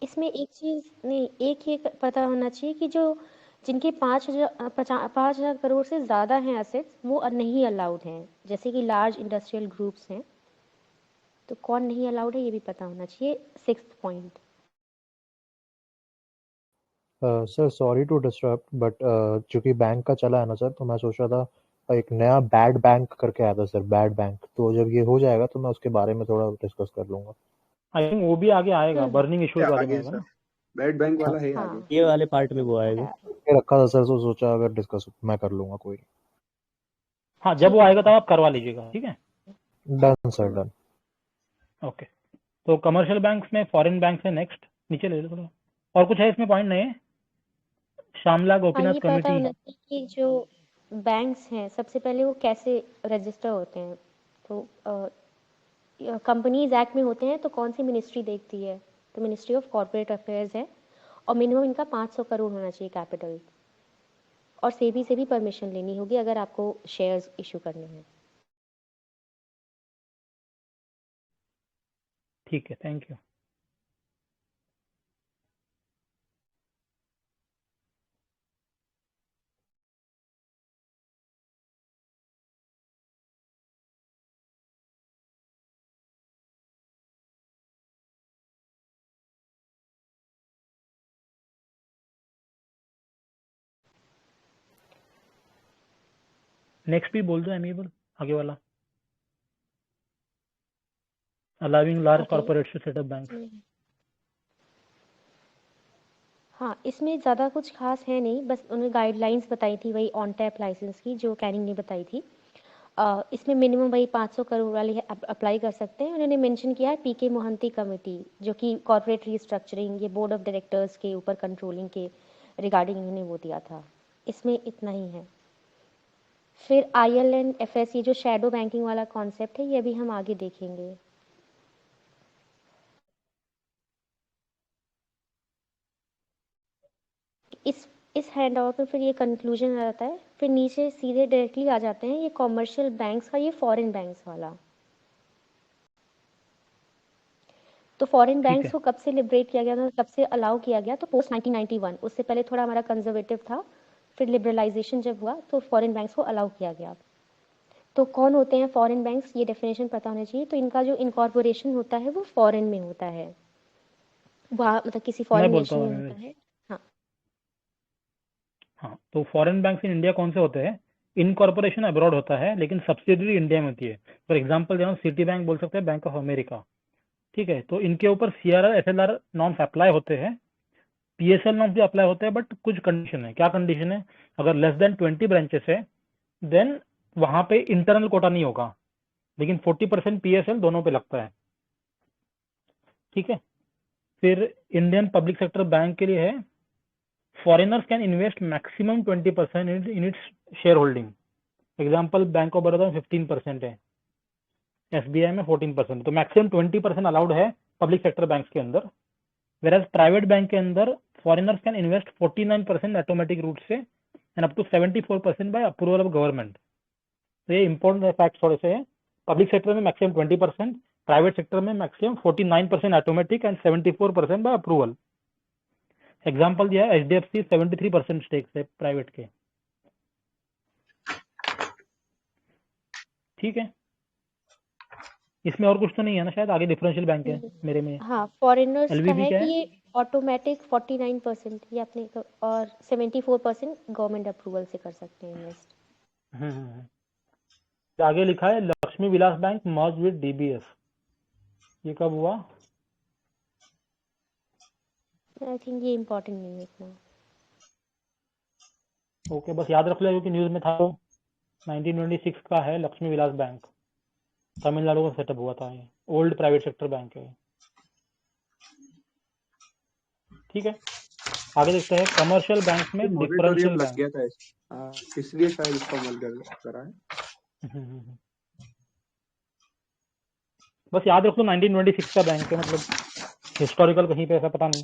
इसमें एक चीज नहीं, एक ये पता होना चाहिए कि जो जिनके 5,000 करोड़ से ज़्यादा हैं एसेट्स, वो नहीं अलाउड हैं। जैसे कि लार्ज इंडस्ट्रियल ग्रुप्स हैं, तो कौन नहीं अलाउड है ये भी पता होना चाहिए। 6th point. Sir sorry to disturb, but चूंकि बैंक का चला है ना सर, तो मैं सोच रहा था एक नया बैड बैंक करके आया था सर, बैड बैंक। तो जब ये हो जाएगा तो मैं उसके बारे में थोड़ा डिस्कस कर लूंगा। आई थिंक वो भी आगे आएगा, बर्निंग इश्यूज वाले में आगे आएगा सर, ना। बैड बैंक वाला है हाँ आगे। ये वाले पार्ट में वो आएगा। ये रखा था सर, तो सोचा अगर डिस्कस मैं कर लूंगा कोई। हाँ, जब वो आएगा तब आप करवा लीजिएगा, ठीक है। Done sir, done. ओके, तो कमर्शियल बैंक्स में फॉरेन बैंक है नेक्स्ट। नीचे ले लो थोड़ा। और कुछ है इसमें पॉइंट नए? श्यामला हाँ, गोपीनाथ ये पता कमेटी। होना चाहिए कि जो बैंक्स हैं सबसे पहले वो कैसे रजिस्टर होते हैं। तो कंपनीज एक्ट में होते हैं, तो कौन सी मिनिस्ट्री देखती है? तो मिनिस्ट्री ऑफ कॉर्पोरेट अफेयर्स है। और मिनिमम इनका 500 करोड़ होना चाहिए कैपिटल। और सेबी से भी परमिशन लेनी होगी अगर आपको शेयर्स इशू करने हैं। ठीक है, थैंक यू। नेक्स्ट भी बोल दो, एमिएबल आगे वाला। Allowing large corporates to set up bank. हाँ, इसमें ज़्यादा कुछ खास है नहीं, बस उन्होंने गाइडलाइंस बताई थी वही ऑन टैप लाइसेंस की, जो कैनिंग ने बताई थी। इसमें मिनिमम वही 500 करोड़ वाले अप्लाई कर सकते हैं। उन्होंने मेंशन किया है PK मोहंती कमेटी, जो कि कॉर्पोरेट रीस्ट्रक्चरिंग, ये बोर्ड ऑफ डायरेक्टर्स के ऊपर कंट्रोलिंग के रिगार्डिंग उन्होंने वो दिया था। इसमें इतना ही है। फिर IL&FS, ये जो शैडो बैंकिंग वाला कॉन्सेप्ट है, ये भी हम आगे देखेंगे। इस हैंड आउट में फिर ये कंक्लूजन आ जाता है। फिर नीचे सीधे डायरेक्टली आ जाते हैं ये कॉमर्शियल बैंक्स का, ये फॉरेन बैंक्स वाला। तो फॉरेन बैंक्स को कब से लिबरेट किया गया था, कब से अलाउ किया गया? तो पोस्ट 1991। उससे पहले थोड़ा हमारा कंजर्वेटिव था। फिर लिबरलाइजेशन जब हुआ तो फॉरेन बैंक्स को अलाउ किया गया। तो कौन होते हैं फॉरेन बैंक्स, ये डेफिनेशन पता होना चाहिए। तो इनका जो इनकॉर्पोरेशन होता है वो फॉरेन में होता है, वहाँ मतलब किसी फॉरेन नेशन में होता है। हाँ, हाँ, तो फॉरेन बैंक्स इन इंडिया कौन से होते हैं? इनकॉर्पोरेशन अब्रॉड होता है लेकिन सब्सिडरी इंडिया में होती है। फॉर एग्जांपल जहाँ सिटी बैंक बोल सकते हैं, बैंक ऑफ अमेरिका, ठीक है। तो इनके ऊपर सीआरआर एसएलआर नॉर्म्स अप्लाई होते हैं, पीएसएल नॉर्म्स भी अप्लाई होते हैं, बट कुछ कंडीशन है। क्या कंडीशन है? अगर लेस देन 20 ब्रांचेस है देन वहां पे इंटरनल कोटा नहीं होगा, लेकिन 40% पीएसएल दोनों पे लगता है, ठीक है। फिर इंडियन पब्लिक सेक्टर बैंक के लिए है, foreigners can invest maximum 20% in its share holding. Example bank of Baroda में 15% है, एसबीआई में 14%, तो मैक्सिमम 20% अलाउड है पब्लिक सेक्टर बैंक के अंदर। वेराज प्राइवेट बैंक के अंदर foreigners can invest 49% automatic route से and up to 74% by approval of government. तो ये इंपॉर्टेंट फैक्ट थोड़े से है। पब्लिक सेक्टर में मैक्सिमम 20%, प्राइवेट सेक्टर में maximum 49% automatic and 74% by approval. Example दिया है एचडीएफसी 73% स्टेक है प्राइवेट के, ठीक है। इसमें और कुछ तो नहीं है ना शायद? आगे डिफरेंशियल बैंक है मेरे में। हाँ, फॉरेनर्स का एलवीबी है क्या कि है? ये ऑटोमेटिक 49% ये अपने और 74% गवर्नमेंट अप्रूवल से कर सकते हैं इन्वेस्ट। आगे लिखा है Lakshmi Vilas bank merge with DBS, ये कब हुआ? आई थिंक ये इम्पोर्टेंट नहीं है इतना। ओके, बस याद रख लो क्योंकि न्यूज में था। 1926 का है लक्ष्मी विलास बैंक, तमिलनाडु का सेटअप हुआ था। ये ओल्ड प्राइवेट सेक्टर बैंक है, ठीक है। आगे देखते हैं कमर्शियल बैंक में मॉरेटोरियम डिफरेंशियल लग बैंक। गया था इसलिए शायद इसको अमल करा है। बस याद रख लो 1926 का बैंक है, मतलब हिस्टोरिकल कहीं पे ऐसा पता नहीं।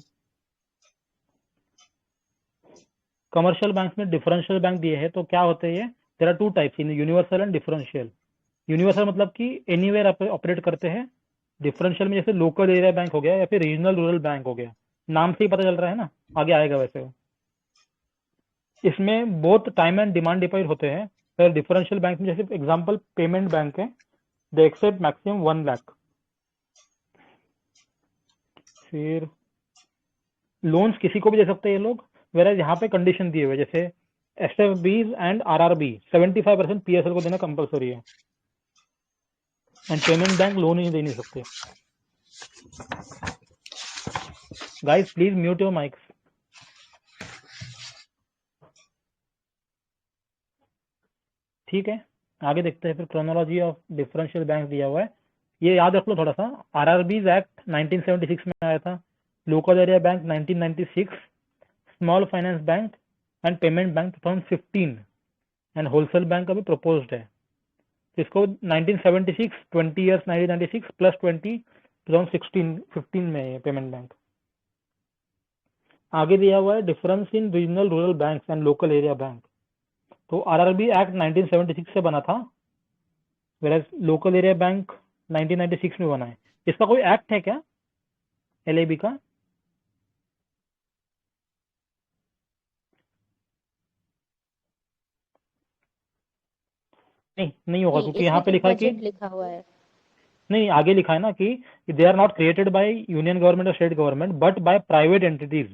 कमर्शियल बैंक में डिफरेंशियल बैंक दिए हैं, तो क्या होते हैं ये? There are two types in universal and differential. Universal मतलब कि एनीवेयर ऑपरेट करते हैं। डिफरेंशियल में जैसे लोकल एरिया बैंक हो गया या फिर रीजनल रूरल बैंक हो गया, नाम से ही पता चल रहा है ना, आगे आएगा वैसे। इसमें बहुत टाइम एंड डिमांड डिपेंड होते हैं। फिर डिफरेंशियल बैंक में जैसे एग्जांपल पेमेंट बैंक है, दे एक्सेप्ट मैक्सिमम 1 लाख। फिर लोन्स किसी को भी दे सकते हैं ये लोग, वेराज यहाँ पे कंडीशन दिए हुए जैसे एसएफबीज एंड आरआरबी 75% पीएसएल को देना कंपलसरी है, एंड पेमेंट बैंक लोन ही दे नहीं सकते। Guys please mute your mics. ठीक है, आगे देखते हैं। फिर क्रोनोलॉजी ऑफ डिफरेंशियल बैंक दिया हुआ है, ये याद रख लो थोड़ा सा। आरआरबीज एक्ट 1976 में आया था, local area bank 1996, small finance bank and payment bank 2015, and wholesale bank अभी प्रपोज्ड है। इसको 1976 20 ईयर्स 1996 प्लस 20 2016-15 में है पेमेंट बैंक। आगे दिया हुआ है difference in regional rural bank and local area bank. तो आरआरबी एक्ट 1976 से बना था, वेराज लोकल एरिया बैंक 1996 में बना है। इसका कोई एक्ट है क्या एलएबी का? नहीं होगा, क्योंकि यहाँ इसमें पे तो लिखा है कि बजट लिखा हुआ है। नहीं, आगे लिखा है ना कि they are not created by union government और state government but by private entities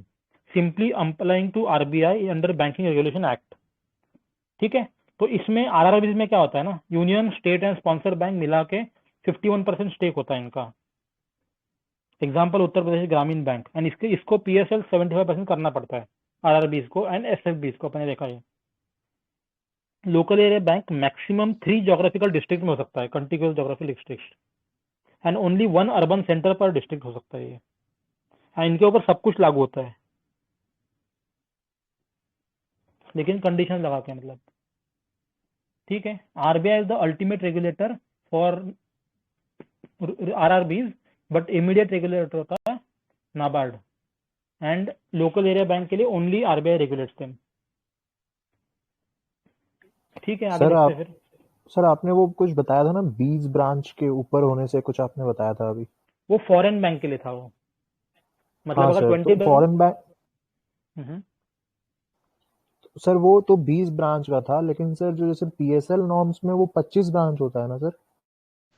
simply applying to RBI under banking regulation act, ठीक है। तो इसमें आरआरबी में क्या होता है ना, union state and sponsor bank मिला के 51% स्टेक होता है इनका। एग्जाम्पल उत्तर प्रदेश ग्रामीण बैंक, एंड इसको पीएसएल 75% करना पड़ता है आरआरबी को एंड एसएफबी को, अपने देखा है। Local area bank maximum 3 geographical district में हो सकता है, contiguous geographical district, and only 1 urban centre पर डिस्ट्रिक्ट हो सकता है ये, एंड इनके ऊपर सब कुछ लागू होता है, लेकिन कंडीशन लगा के, मतलब, ठीक है। RBI is the ultimate regulator for RRBs, but immediate regulator होता है NABARD, and local area bank के लिए ओनली आरबीआई रेगुलेट्स देम, ठीक है। आगे देखते हैं फिर। सर आपने वो कुछ बताया था ना 20 ब्रांच के ऊपर होने से, कुछ आपने बताया था अभी। वो फॉरेन बैंक के लिए था वो, मतलब हाँ अगर सर, 20 तो फॉरेन बैंक सर वो तो 20 ब्रांच का था, लेकिन सर जो जैसे पीएसएल नॉर्म्स में वो 25 ब्रांच होता है ना सर?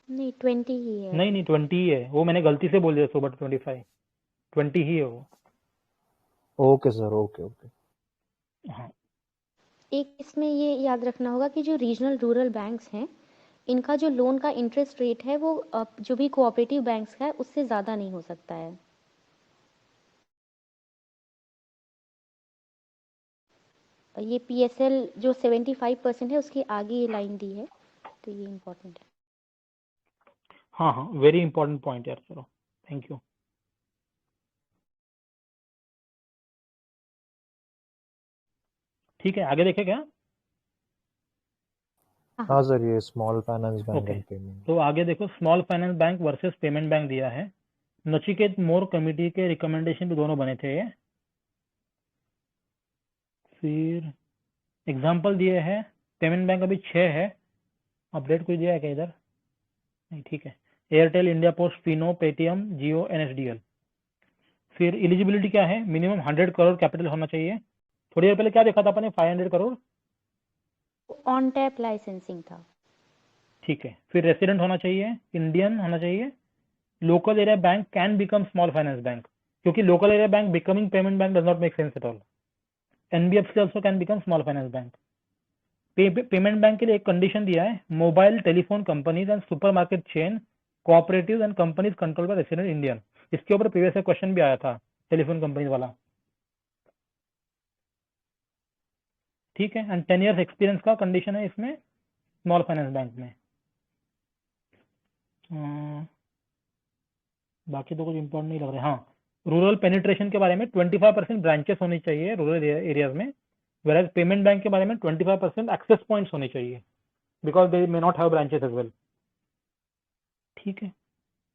नहीं 20 ही है। नहीं 20 ही है, वो मैंने गलती से बोल दिया सुबह 25, 20 ही है वो। Okay sir, okay. हाँ, एक इसमें ये याद रखना होगा कि जो रीजनल रूरल बैंक्स हैं, इनका जो लोन का इंटरेस्ट रेट है वो जो भी कोऑपरेटिव बैंक्स का है उससे ज़्यादा नहीं हो सकता है। ये PSL जो 75% है उसके आगे ये लाइन दी है, तो ये इम्पोर्टेंट है। हाँ हाँ, वेरी इंपॉर्टेंट पॉइंट यार, चलो थैंक यू। ठीक है, आगे देखें क्या? हाँ सर, ये small finance bank okay, and payment. तो आगे देखो, small finance bank versus payment bank दिया है। नचिकेत मोर कमेटी के रिकमेंडेशन पे दोनों बने थे ये। फिर एग्जाम्पल दिए हैं, पेमेंट बैंक अभी 6 है, अपडेट कोई दिया है क्या इधर? नहीं, ठीक है। Airtel, India Post, Fino, Paytm, Jio, NSDL। फिर एलिजिबिलिटी क्या है? मिनिमम 100 करोड़ कैपिटल होना चाहिए। थोड़ी देर पहले क्या देखा था अपने? 500 करोड़ ऑन टैप लाइसेंसिंग था। ठीक है। फिर रेसिडेंट होना चाहिए, इंडियन होना चाहिए। Local area bank can become small finance bank, क्योंकि local area bank becoming payment bank does not make sense at all. NBFC also can become small finance bank. Payment bank के लिए एक condition दिया है, mobile telephone companies and supermarket chain cooperative and companies control by resident Indian. इसके ऊपर previous question भी आया था, टेलीफोन कंपनीज वाला। ठीक है, एंड 10 years एक्सपीरियंस का कंडीशन है इसमें स्मॉल फाइनेंस बैंक में। बाकी तो कुछ इंपॉर्टेंट नहीं लग रहा है। हाँ, रूरल पेनिट्रेशन के बारे में 25% ब्रांचेस होनी चाहिए रूरल एरियाज में, वेराज पेमेंट बैंक के बारे में 25% एक्सेस पॉइंट्स होने चाहिए, because they may not have branches as well. ठीक है।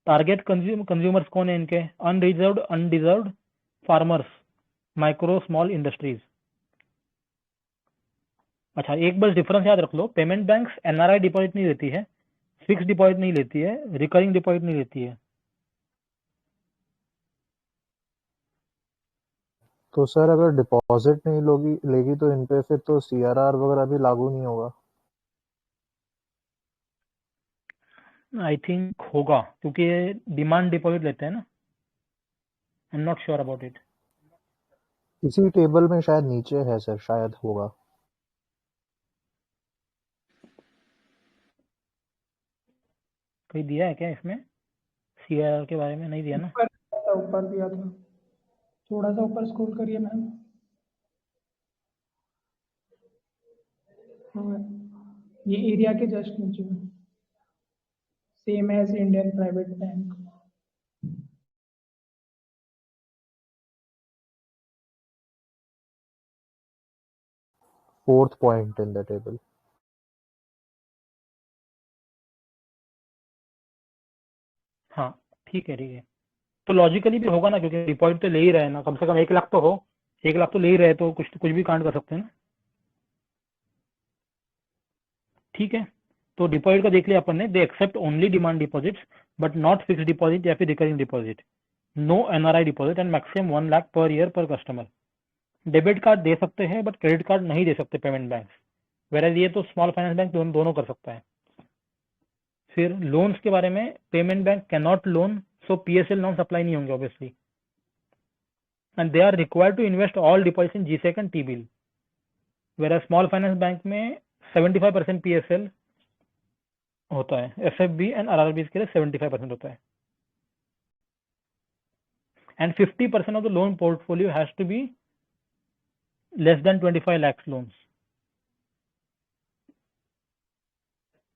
टारगेट कंज्यूमर्स कौन है इनके? Underserved farmers, micro small industries. अच्छा, एक बस डिफरेंस याद रख लो, पेमेंट बैंक्स NRI डिपॉजिट नहीं लेती है, फिक्स डिपॉजिट नहीं लेती है, रिकरिंग डिपॉजिट नहीं लेती है। तो सर अगर डिपॉजिट नहीं लेगी तो इन पे फिर तो CRR वगैरह भी लागू नहीं होगा? आई थिंक होगा, क्योंकि ये डिमांड डिपॉजिट लेते हैं ना। I am not sure about it. इसी टेबल में शायद नीचे है सर, शायद होगा। कोई दिया है क्या इसमें? CRR के बारे में नहीं दिया ना? ऊपर दिया था, थोड़ा सा ऊपर स्क्रॉल करिए मैम। हाँ, ये एरिया के जस्ट नीचे, same as Indian private bank. Fourth point in the table. हाँ ठीक है, ठीक है। तो लॉजिकली भी होगा ना, क्योंकि डिपॉजिट तो ले ही रहे ना, कम से कम 1 लाख तो हो। 1 लाख तो ले ही रहे, तो कुछ भी कांड कर सकते हैं ना। ठीक है, तो डिपॉजिट का देख लिया अपन ने, they accept only demand deposits but not fix deposit या फिर recurring deposit, no NRI deposit and maximum 1 lakh per year पर कस्टमर। डेबिट कार्ड दे सकते हैं बट क्रेडिट कार्ड नहीं दे सकते पेमेंट बैंक, वेराज ये तो स्मॉल फाइनेंस बैंक दोनों कर सकता है। फिर लोन्स के बारे में, payment bank can not loan, so PSL norms apply नहीं होंगे obviously, and they are required to invest all deposit in GSEC and T-bill, whereas small finance bank में 75% PSL होता है, SFB एंड RRBs के लिए 75% होता है, and 50% of the loan portfolio has to be less than 25 lakhs loans.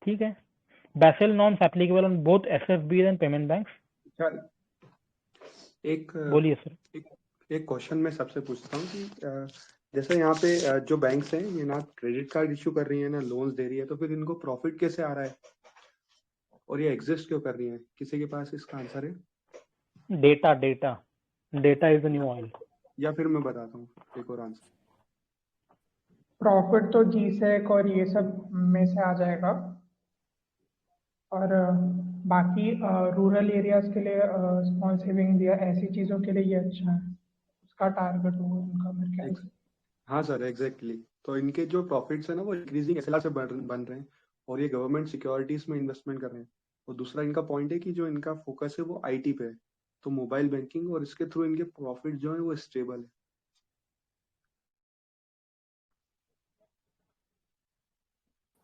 ठीक है। Basel norms applicable on both SFBs and payment banks. एक बोलिए सर। एक क्वेश्चन मैं सबसे पूछता हूँ कि जैसे यहाँ पे जो बैंक्स हैं ये ना क्रेडिट कार्ड इश्यू कर रही है ना लोन्स दे रही है, तो फिर इनको प्रॉफिट कैसे आ रहा है और ये एग्जिस्ट क्यों कर रही है? किसी के पास इसका आंसर है? Data is the new oil. या फिर मैं बताता हूँ एक और आंसर। प्रॉफिट तो GSEC और ये सब में से आ जाएगा, और बाकी रूरल एरियाज के लिए स्मॉल सेविंग या ऐसी चीज़ों के लिए ये अच्छा है, उसका टारगेट होगा उनका मेरे ख्याल से। हाँ सर, एग्जैक्टली। तो इनके जो प्रॉफिट्स है ना वो इंक्रीजिंग SLR से बन रहे हैं, और ये गवर्नमेंट सिक्योरिटीज में इन्वेस्टमेंट कर रहे हैं। और दूसरा इनका पॉइंट है कि जो इनका फोकस है वो IT पे है, तो मोबाइल बैंकिंग, और इसके थ्रू इनके प्रॉफिट जो है वो स्टेबल है।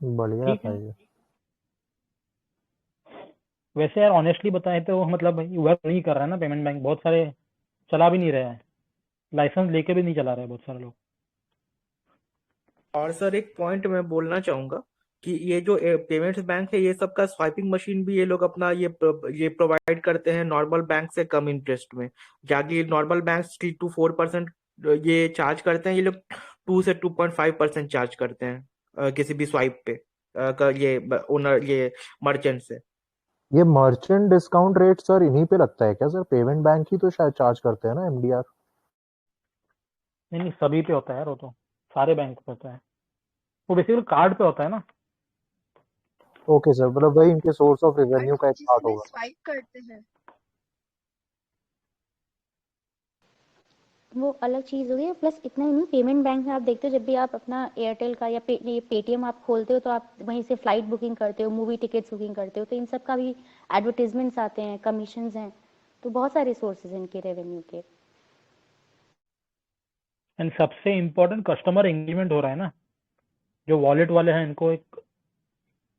बढ़िया ठीक था है। ये। वैसे यार ऑनेस्टली बताए तो मतलब वर्क नहीं कर रहा है ना पेमेंट बैंक, बहुत सारे चला भी नहीं रहे हैं, लाइसेंस लेके भी नहीं चला रहे बहुत सारे लोग। और सर एक पॉइंट मैं बोलना चाहूंगा कि ये जो पेमेंट्स बैंक है, ये सबका स्वाइपिंग मशीन भी ये लोग अपना ये प्रोवाइड करते हैं नॉर्मल बैंक से कम इंटरेस्ट में। जाके नॉर्मल बैंक 3 to 4% ये चार्ज करते हैं, ये लोग 2 से 2.5% चार्ज करते हैं किसी भी स्वाइप पे ये ओनर ये मर्चेंट से। ये मर्चेंट डिस्काउंट रेट सर इन्हीं पे लगता है क्या सर? पेमेंट बैंक ही तो शायद चार्ज करते हैं ना MDR। नहीं सभी पे होता है यार, वो तो सारे बैंक पे होता है, वो बेसिकली कार्ड पे होता है ना। ओके सर, मतलब वही इनके सोर्स ऑफ रेवेन्यू का एक पार्ट जिसमें होगा। स्वाइप करते हैं वो अलग चीज़ हो गई। प्लस इतना ही नहीं, पेमेंट बैंक में आप देखते हो जब भी आप अपना एयरटेल का या ये पेटीएम आप खोलते हो तो आप वहीं से फ्लाइट बुकिंग करते हो, मूवी टिकट्स बुकिंग करते हो, तो इन सब का भी एडवर्टीजमेंट्स आते हैं, कमीशंस हैं, तो बहुत सारे सोर्सेज हैं इनके रेवेन्यू के। एंड सबसे इम्पोर्टेंट कस्टमर एंगेजमेंट हो रहा है ना, जो वॉलेट वाले हैं इनको एक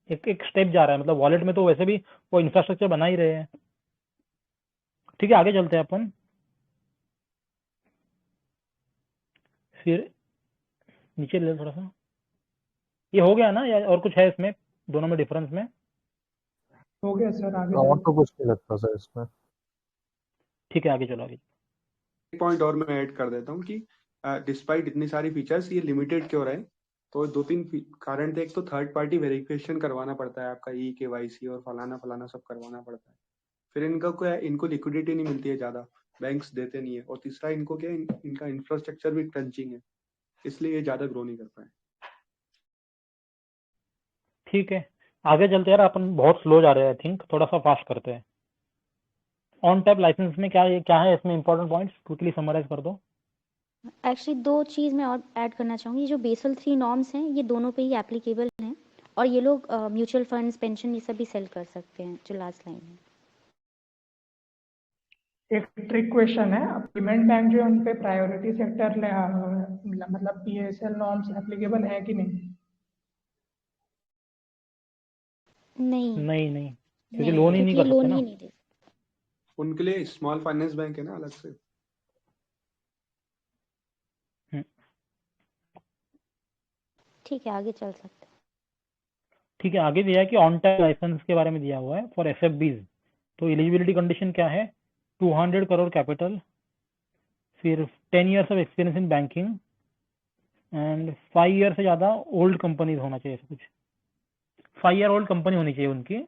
एक एक स्टेप जा रहा है, मतलब वॉलेट में तो वैसे भी वो इंफ्रास्ट्रक्चर बना ही रहे हैं। ठीक है, आगे चलते हैं अपन। फिर नीचे ले थोड़ा सा, ये हो गया ना या और कुछ है इसमें दोनों में डिफरेंस में? हो गया सर, आगे और चलो। तो कुछ नहीं लगता सर इसमें। ठीक है, आगे चलो आगे। एक पॉइंट और मैं ऐड कर देता हूँ कि डिस्पाइट इतनी सारी फीचर्स ये लिमिटेड क्यों रहे, तो 2-3 कारण थे। एक तो थर्ड पार्टी वेरिफिकेशन करवाना पड़ता है, आपका KYC और फलाना फलाना सब करवाना पड़ता है। फिर इनको लिक्विडिटी नहीं मिलती है ज्यादा, बैंक्स देते नहीं है। और तीसरा इनको क्या इनका इंफ्रास्ट्रक्चर भी क्रंचिंग है, इसलिए ये ज्यादा ग्रो नहीं कर पाए। ठीक है, आगे चलते हैं यार, अपन बहुत स्लो जा रहे हैं, आई थिंक थोड़ा सा फास्ट करते हैं। ऑन टैप लाइसेंस में क्या है इसमें इंपॉर्टेंट पॉइंट्स क्विकली समराइज कर दो। एक्चुअली दो चीज़ मैं और ऐड करना चाहूँगी, जो बेसल 3 नॉर्म्स हैं ये दोनों पे ही एप्लीकेबल हैं, और ये लोग म्यूचुअल फंड्स, पेंशन ये सब भी सेल कर सकते हैं, जो लास्ट लाइन है। एक ट्रिक क्वेश्चन है, पेमेंट बैंक जो है उन पे प्रायोरिटी सेक्टर मतलब PSL नॉर्म्स एप्लीकेबल है कि नहीं? नहीं नहीं क्योंकि लोन ही नहीं क्योंकि कर सकते लोन ना ही नहीं दे। उनके लिए स्मॉल फाइनेंस बैंक है ना अलग से। ठीक है, आगे चल सकते हैं। ठीक है, आगे दिया है कि ऑन टैप लाइसेंस के बारे में दिया हुआ है फॉर SFBs। तो एलिजिबिलिटी कंडीशन क्या है? 200 करोड़ कैपिटल, फिर 10 years of experience in banking and 5 year से ज़्यादा ओल्ड कंपनीज होना चाहिए, ऐसा कुछ 5 year ओल्ड कंपनी होनी चाहिए उनकी।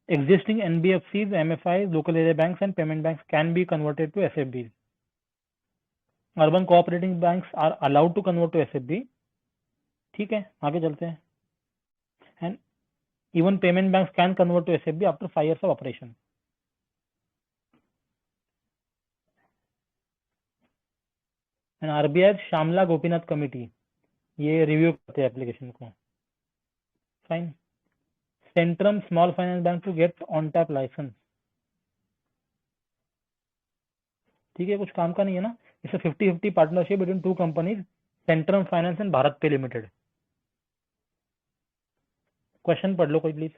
Existing NBFCs, MFIs, local area banks and payment banks can be converted to SFBs. Urban cooperating banks are allowed to convert to SFB. ठीक है, आगे चलते हैं। And even payment banks can convert to SFB after 5 years of operation. And RBI Shyamala Gopinath committee ये review करते हैं application को। Fine. Centrum Small Finance Bank to get on tap license. ठीक है, कुछ काम का नहीं है ना। It's a 50-50 partnership between 2 companies, Centrum finance and Bharat पे लिमिटेड। क्वेश्चन पढ़ लो कोई प्लीज।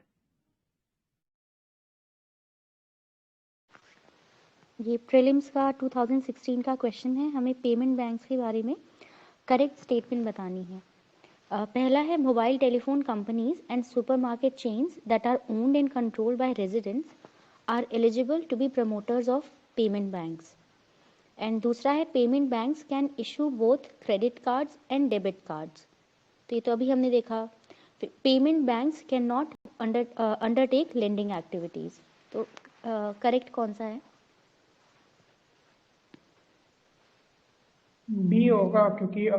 ये प्रीलिम्स का 2016 का क्वेश्चन है, हमें पेमेंट बैंक्स के बारे में करेक्ट स्टेटमेंट बतानी है। पहला है, mobile telephone companies and supermarket chains that are owned and controlled by residents are eligible to be promoters of payment banks. And दूसरा है, payment banks can issue both credit cards and debit cards. तो ये तो अभी हमने देखा। Payment banks can not undertake lending activities. तो correct कौन सा है? बी होगा, क्योंकि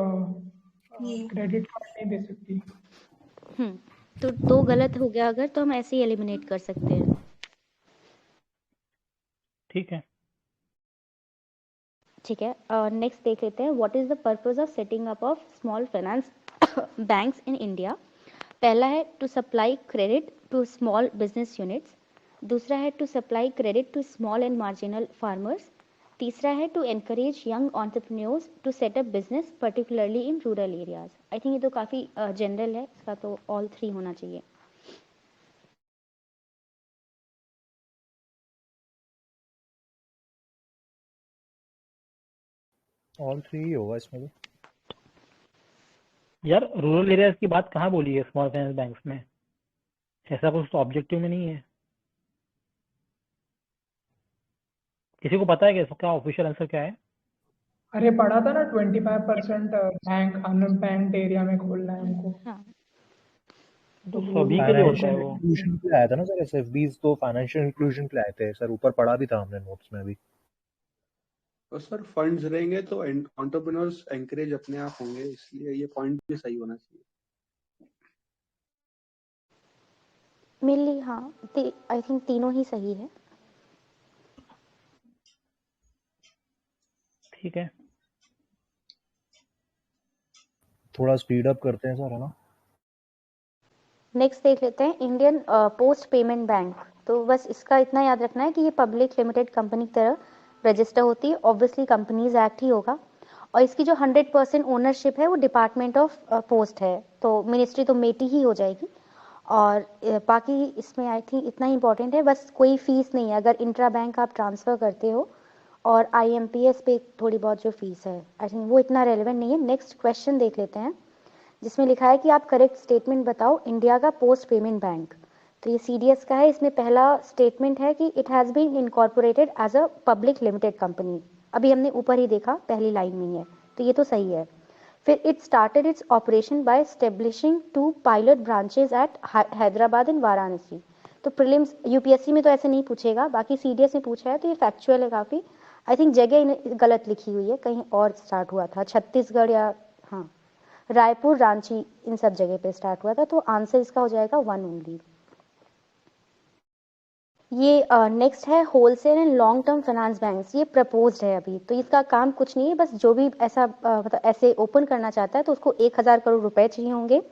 क्रेडिट कार्ड नहीं दे सकती। तो 2 गलत हो गया अगर, तो हम ऐसे ही एलिमिनेट कर सकते हैं। ठीक है, ठीक है, नेक्स्ट देख लेते हैं, what is the purpose of setting up of small finance banks in India. पहला है, to supply credit to small business units. दूसरा है, to supply credit to small and marginal farmers. तीसरा है to encourage young entrepreneurs to set up business particularly in rural areas. I think ये तो काफ़ी general है, इसका तो ऑल 3 होना चाहिए। ऑल 3 ही होगा इसमें भी। यार रूरल एरियाज की बात कहाँ बोली है स्मॉल फाइनेंस बैंक्स में? ऐसा कुछ तो ऑब्जेक्टिव में नहीं है। किसी को पता है कि इसका ऑफिशियल आंसर क्या है? अरे पढ़ा था ना 25% बैंक अनबैंक्ड एरिया में खोलना है उनको। हाँ तो सभी के लिए होता है फाइनेंशियल वो। इंक्लूजन के लिए आया था ना सर, एसएफबीज तो फाइनेंशियल इंक्लूजन के लिए आए थे सर, ऊपर पढ़ा भी था हमने नोट्स में भी। तो सर फंड्स रहेंगे तो एंटरप्रेन्योर्स एंकरेज अपने आप होंगे, इसलिए ये पॉइंट भी सही होना चाहिए। मेनली हाँ, आई थिंक तीनों ही सही है। ठीक है, थोड़ा स्पीड अप करते हैं सर, है ना। नेक्स्ट देख लेते हैं इंडियन पोस्ट पेमेंट बैंक। तो बस इसका इतना याद रखना है कि ये पब्लिक लिमिटेड कंपनी की तरह रजिस्टर होती है, ऑब्वियसली कंपनीज एक्ट ही होगा, और इसकी जो 100% ओनरशिप है वो डिपार्टमेंट ऑफ पोस्ट है, तो मिनिस्ट्री तो मेटी ही हो जाएगी। और बाकी इसमें आई थिंक इतना ही इंपॉर्टेंट है, बस कोई फीस नहीं है अगर इंट्रा बैंक आप ट्रांसफ़र करते हो, और IMPS पे थोड़ी बहुत जो फीस है आई थिंक वो इतना रेलिवेंट नहीं है। नेक्स्ट क्वेश्चन देख लेते हैं जिसमें लिखा है कि आप करेक्ट स्टेटमेंट बताओ इंडिया का पोस्ट पेमेंट बैंक। तो ये CDS का है। इसमें पहला स्टेटमेंट है कि it has been incorporated as a public limited company. अभी हमने ऊपर ही देखा पहली लाइन में ही है, तो ये तो सही है। फिर it started its operation by establishing 2 pilot branches at Hyderabad and Varanasi. तो प्रीलिम्स UPSC में तो ऐसे नहीं पूछेगा, बाकी CDS में पूछा है, तो ये फैक्चुअल है काफ़ी। आई थिंक जगह गलत लिखी हुई है, कहीं और स्टार्ट हुआ था, छत्तीसगढ़ या हाँ रायपुर, रांची, इन सब जगह पे स्टार्ट हुआ था, तो आंसर इसका हो जाएगा 1 ओनली। ये नेक्स्ट है wholesale and long term finance banks. ये प्रपोज्ड है अभी, तो इसका काम कुछ नहीं है, बस जो भी ऐसा मतलब ऐसे ओपन करना चाहता है तो उसको 1000 करोड़ रुपए चाहिए होंगे,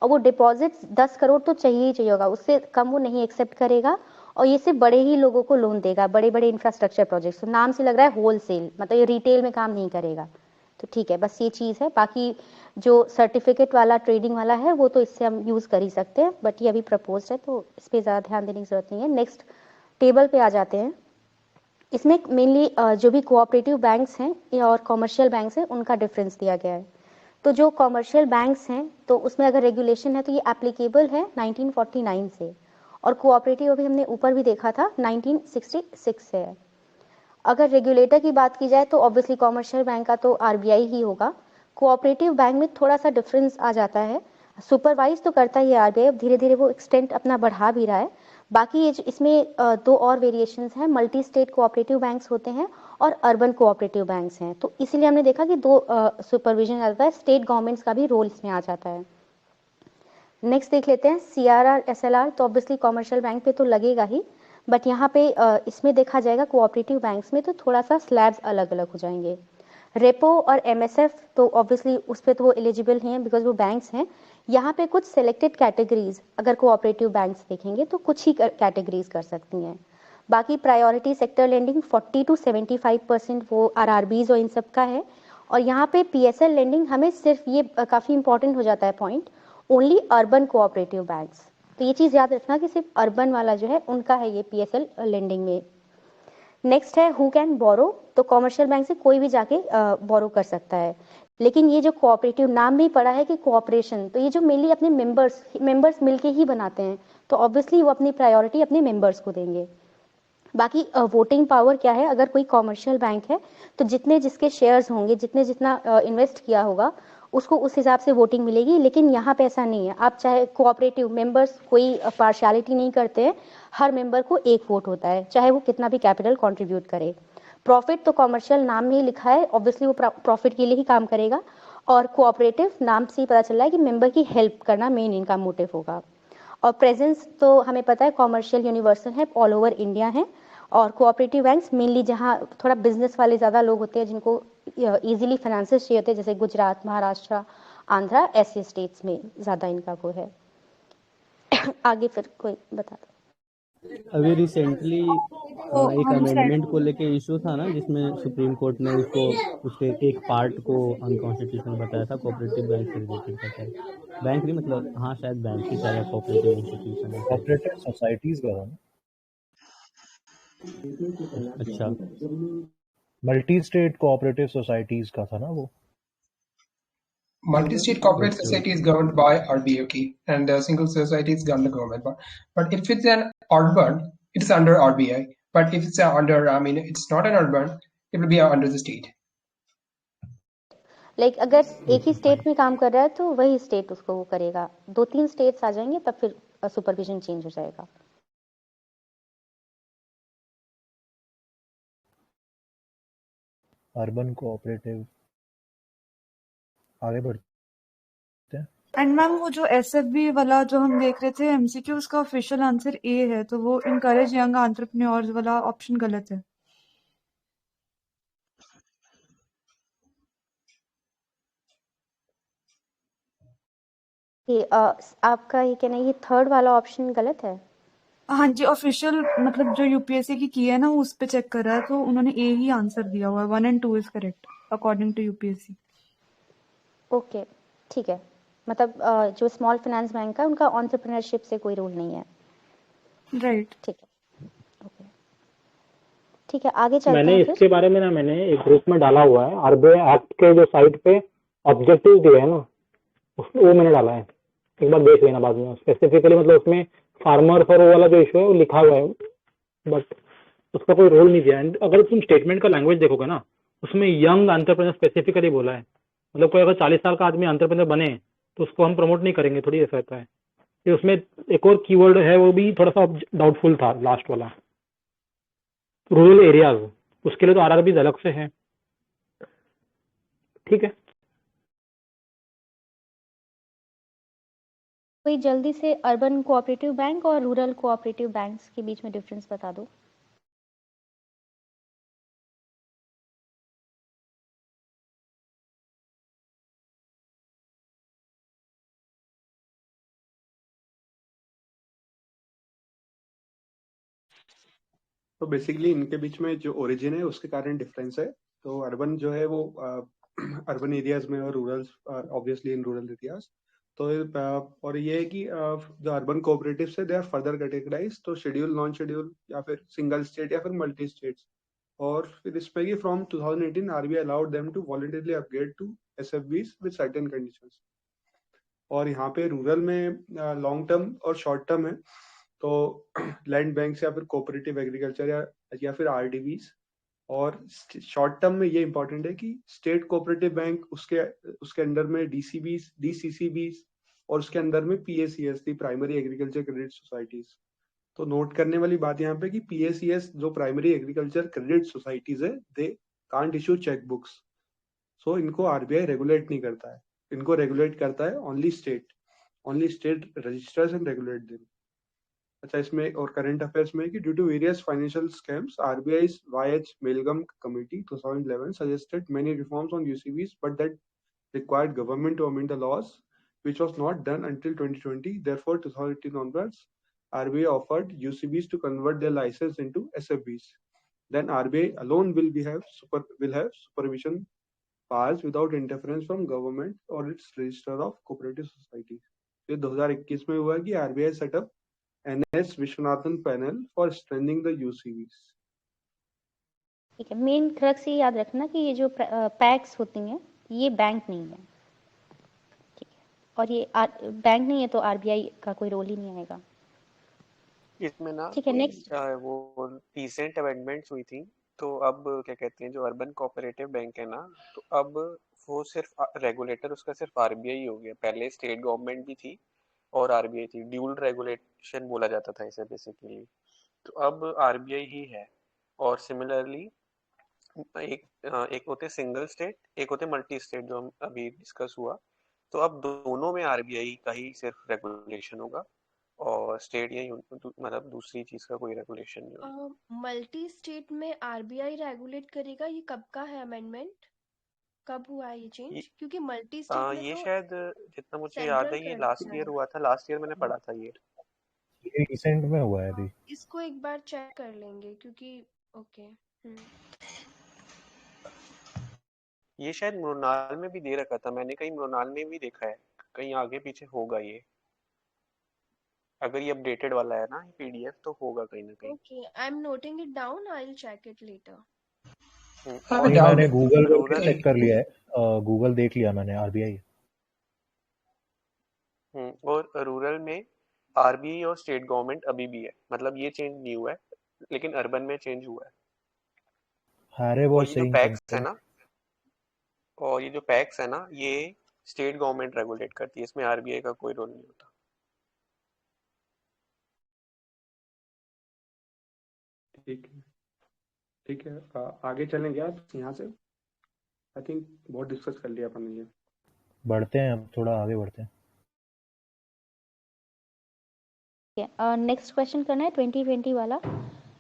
और वो डिपॉजिट 10 करोड़ तो चाहिए ही चाहिए होगा, उससे कम वो नहीं एक्सेप्ट करेगा, और ये सिर्फ बड़े ही लोगों को लोन देगा, बड़े बड़े इंफ्रास्ट्रक्चर प्रोजेक्ट्स। तो नाम से लग रहा है होलसेल, मतलब ये रिटेल में काम नहीं करेगा, तो ठीक है, बस ये चीज़ है। बाकी जो सर्टिफिकेट वाला ट्रेडिंग वाला है वो तो इससे हम यूज़ कर ही सकते हैं, बट ये अभी प्रपोज है तो इस पर ज़्यादा ध्यान देने की जरूरत नहीं है। नेक्स्ट टेबल पे आ जाते हैं। इसमें मेनली जो भी कोऑपरेटिव बैंक्स हैं और कॉमर्शियल बैंक्स हैं उनका डिफरेंस दिया गया है। तो जो कॉमर्शियल बैंक्स हैं तो उसमें अगर रेगुलेशन है तो ये एप्लीकेबल है 1949 से, और कोऑपरेटिव अभी हमने ऊपर भी देखा था 1966 से है। अगर रेगुलेटर की बात की जाए तो ऑब्वियसली कॉमर्शियल बैंक का तो RBI ही होगा। कोऑपरेटिव बैंक में थोड़ा सा डिफरेंस आ जाता है, सुपरवाइज तो करता ही है RBI, अब धीरे धीरे वो एक्सटेंट अपना बढ़ा भी रहा है। बाकी ये इसमें 2 और वेरिएशंस हैं, मल्टी स्टेट कोऑपरेटिव बैंक्स होते हैं और अर्बन कोऑपरेटिव बैंक्स हैं, तो इसीलिए हमने देखा कि 2 सुपरविजन आता है, स्टेट गवर्नमेंट्स का भी रोल इसमें आ जाता है। नेक्स्ट देख लेते हैं CRR SLR। तो ऑब्वियसली कॉमर्शियल बैंक पे तो लगेगा ही, बट यहाँ पे इसमें देखा जाएगा कोऑपरेटिव बैंक्स में तो थोड़ा सा स्लैब्स अलग अलग हो जाएंगे। रेपो और MSF तो ऑब्वियसली उस पर तो वो एलिजिबल हैं बिकॉज वो बैंक्स हैं। यहाँ पे कुछ सेलेक्टेड कैटेगरीज अगर कोऑपरेटिव बैंक्स देखेंगे तो कुछ ही कैटेगरीज कर सकती हैं। बाकी प्रायोरिटी सेक्टर लेंडिंग 40 to 75% वो RRBs और इन सब का है, और यहाँ पे PSL लेंडिंग हमें सिर्फ ये काफ़ी इंपॉर्टेंट हो जाता है point, only urban cooperative banks. तो ये चीज़ याद रखना कि सिर्फ अर्बन वाला जो है उनका है ये PSL लेंडिंग में। नेक्स्ट है हु कैन बोरो। तो कॉमर्शियल बैंक से कोई भी जाके बोरो कर सकता है, लेकिन ये जो कोऑपरेटिव नाम में ही पड़ा है कि कोऑपरेशन, तो ये जो मेनली अपने मेंबर्स मिलके ही बनाते हैं, तो ऑब्वियसली वो अपनी प्रायोरिटी अपने मेंबर्स को देंगे। बाकी वोटिंग पावर क्या है, अगर कोई कॉमर्शियल बैंक है तो जितने जिसके शेयर्स होंगे, जितने जितना इन्वेस्ट किया होगा उसको उस हिसाब से वोटिंग मिलेगी, लेकिन यहाँ पे ऐसा नहीं है। आप चाहे कोऑपरेटिव मेंबर्स कोई पार्शियलिटी नहीं करते हैं, हर मेंबर को एक वोट होता है चाहे वो कितना भी कैपिटल कंट्रीब्यूट करे। प्रॉफिट तो कॉमर्शियल नाम में ही लिखा है, ऑब्वियसली वो प्रॉफिट के लिए ही काम करेगा, और कोऑपरेटिव नाम से ही पता चल रहा है कि मेंबर की हेल्प करना मेन इनका मोटिव होगा। और प्रेजेंस तो हमें पता है कॉमर्शियल यूनिवर्सल है, ऑल ओवर इंडिया है, और कोऑपरेटिव बैंक्स मेनली जहाँ थोड़ा बिजनेस वाले ज़्यादा लोग होते हैं जिनको इजीली फाइनेंसेस चाहिए होते हैं, जैसे गुजरात, महाराष्ट्र, आंध्रा, ऐसे स्टेट्स में ज़्यादा इनका वो है। आगे फिर कोई बता दो। अभी रिसेंटली तो एक हम अमेंडमेंट को लेके इशू था ना, जिसमें सुप्रीम कोर्ट ने उसको उसके एक पार्ट को अनकॉन्स्टिट्यूशनल बताया था, कोऑपरेटिव बैंक से रिलेटेड था शायद। बैंक नहीं, मतलब हाँ शायद बैंक ही था या कोऑपरेटिव इंस्टीट्यूशन है शायद। कोऑपरेटिव सोसाइटीज का था ना, अच्छा, मल्टी स्टेट कोऑपरेटिव सोसाइटीज का था ना वो। Multi-state corporate अच्छा society is governed by RBA, okay, and single society is governed by government. But if it's an urban, it is under RBI. But if it's under, I mean, it's not an urban, it will be under the state. Like अगर एक ही state में काम कर रहा है तो वही state उसको वो करेगा, 2-3 स्टेट्स आ जाएंगे तब फिर सुपरविजन चेंज हो जाएगा। अर्बन कोऑपरेटिव, आगे बढ़ते हैं। एंड मैम वो जो एसएफबी वाला जो हम देख रहे थे एमसीक्यू, उसका ऑफिशियल आंसर ए है, तो वो इनकरेज यंग एंटरप्रेन्योर्स वाला ऑप्शन गलत है। ये आपका ये कहना है ये थर्ड वाला ऑप्शन गलत है? हाँ जी, ऑफिशियल मतलब जो यूपीएससी की है ना, वो उस पे चेक कर रहा है, तो उन्होंने ए ही आंसर दिया हुआ है। 1 and 2 is correct according to UPSC. Okay, ठीक है। मतलब जो स्मॉल फाइनेंस बैंक है उनका एंटरप्रेन्योरशिप से कोई रूल नहीं है। राइट, ठीक है, ओके, ठीक है, आगे चलते मैंने हैं इसके फिर। बारे में ना मैंने एक ग्रुप में डाला हुआ है, आरबीआई एक्ट के जो साइट पे ऑब्जेक्टिव दिए है ना, वो मैंने डाला है, एक बार देख लेना बाद में स्पेसिफिकली। मतलब उसमें फार्मर और वो वाला जो इशू है वो लिखा हुआ है, बट उसका कोई रोल नहीं दिया है। अगर तुम स्टेटमेंट का लैंग्वेज देखोगे ना, उसमें यंग एंटरप्रेन्योर स्पेसिफिकली बोला है। मतलब कोई अगर 40 साल का आदमी एंटरप्रेन्योर बने तो उसको हम प्रमोट नहीं करेंगे, थोड़ी ऐसा होता है। फिर उसमें एक और कीवर्ड है, वो भी थोड़ा सा डाउटफुल था, लास्ट वाला, रूरल एरियाज, उसके लिए तो आरआरबी अलग से है। ठीक है, कोई जल्दी से अर्बन कोऑपरेटिव बैंक और रूरल कोऑपरेटिव बैंक्स के बीच में डिफरेंस बता दो। तो बेसिकली इनके बीच में जो ओरिजिन है उसके कारण डिफरेंस है। तो अर्बन जो है वो अर्बन एरियाज में और रूरल ऑब्वियसली इन रूरल एरियाज। तो और ये है कि जो अर्बन कोऑपरेटिव्स है दे आर फर्दर कैटेगराइज, तो शेड्यूल, नॉन शेड्यूल या फिर सिंगल स्टेट या फिर मल्टी स्टेट्स। और फिर इसमें कि from 2018 RBI allowed them to voluntarily upgrade to SFBs with certain conditions. और यहाँ पे रूरल में लॉन्ग टर्म और शॉर्ट टर्म है, तो लैंड बैंक या फिर कोऑपरेटिव एग्रीकल्चर या फिर आरडीबीज। और शॉर्ट टर्म में ये इंपॉर्टेंट है कि स्टेट कोऑपरेटिव बैंक उसके अंडर में डीसीबीज, डीसीसीबीज, और उसके अंदर में PACS, the primary agriculture credit societies. तो नोट करने वाली बात यहाँ पे कि पीएसीएस जो प्राइमरी एग्रीकल्चर क्रेडिट सोसाइटीज है, they can't issue cheque books. So इनको आरबीआई रेगुलेट नहीं करता है, इनको रेगुलेट करता है only state registers and regulate them. अच्छा, इसमें और करंट अफेयर्स में कि due to various financial scams RBI's YH Milgam Committee 2011 suggested many reforms on UCBs, but that required government to amend the laws, which was not done until 2020. Therefore, 2018 onwards, RBI offered UCBs to convert their license into SFBs. Then RBI alone will have supervision powers without interference from government or its register of cooperative societies. ये 2021 में हुआ कि RBI set up NS Viswanathan panel for strengthening the UCBs. ठीक है, main crux ये याद रखना कि ये जो पैक्स होती हैं ये बैंक नहीं है, ठीक है, और ये बैंक नहीं है तो आरबीआई का कोई रोल ही नहीं आएगा। इसमें ना ठीक है, नेक्स्ट। वो रिसेंट अमेंडमेंट्स हुई थी, तो अब क्या कहते हैं, जो अर्बन कोऑपरेटिव बैंक है ना, तो अब वो सिर्फ रेगुलेटर उसका सिर्फ आरबीआई हो गया। पहले स्टेट गवर्नमेंट भी थी और आरबीआई थी, ड्यूल रेगुलेशन बोला जाता था इसे बेसिकली। तो अब आरबीआई ही है। और सिमिलरली एक होते सिंगल स्टेट, एक होते मल्टी स्टेट, जो हम अभी डिस्कस हुआ। तो अब दोनों में आरबीआई का ही सिर्फ रेगुलेशन होगा और स्टेट यही मतलब दूसरी चीज का कोई रेगुलेशन नहीं होगा। मल्टी स्टेट में आरबीआई रेगुलेट करेगा, ये कब का है अमेंडमेंट, कब हुआ है ये चेंज? क्योंकि मल्टी स्टेट में ये तो शायद जितना मुझे याद सेंट्रल है ये कर लास्ट देता ईयर है। हुआ था, लास्ट ईयर मैंने पढ़ा था ये। ये रिसेंट में हुआ है अभी। इसको एक बार चेक कर लेंगे क्योंकि ओके ये शायद मृणाल में भी दे रखा था, मैंने कहीं मृणाल में भी देखा है, कहीं आगे पीछे होगा ये। अगर ये अपडेटेड वाला है ना पीडीएफ तो होगा कहीं ना कहीं। Okay I am noting it down, I will check it later. और नहीं, मैंने गूगल करके रूरल चेक कर लिया है, गूगल देख लिया मैंने आरबीआई। और रूरल में आरबीआई और स्टेट गवर्नमेंट अभी भी है, मतलब ये चेंज नहीं हुआ है, लेकिन अर्बन में चेंज हुआ है। हारे और वो ये जो सही पैक्स है ना, और ये जो पैक्स है ना, ये स्टेट गवर्नमेंट रेगुलेट करती है, इसमें आरबीआई का कोई रोल नहीं होता। ठीक है आगे चलेंगे आप यहाँ से। आई थिंक बहुत डिस्कस कर लिया अपन ने ये। बढ़ते हैं, अब थोड़ा आगे बढ़ते हैं। नेक्स्ट क्वेश्चन करना है 2020 वाला।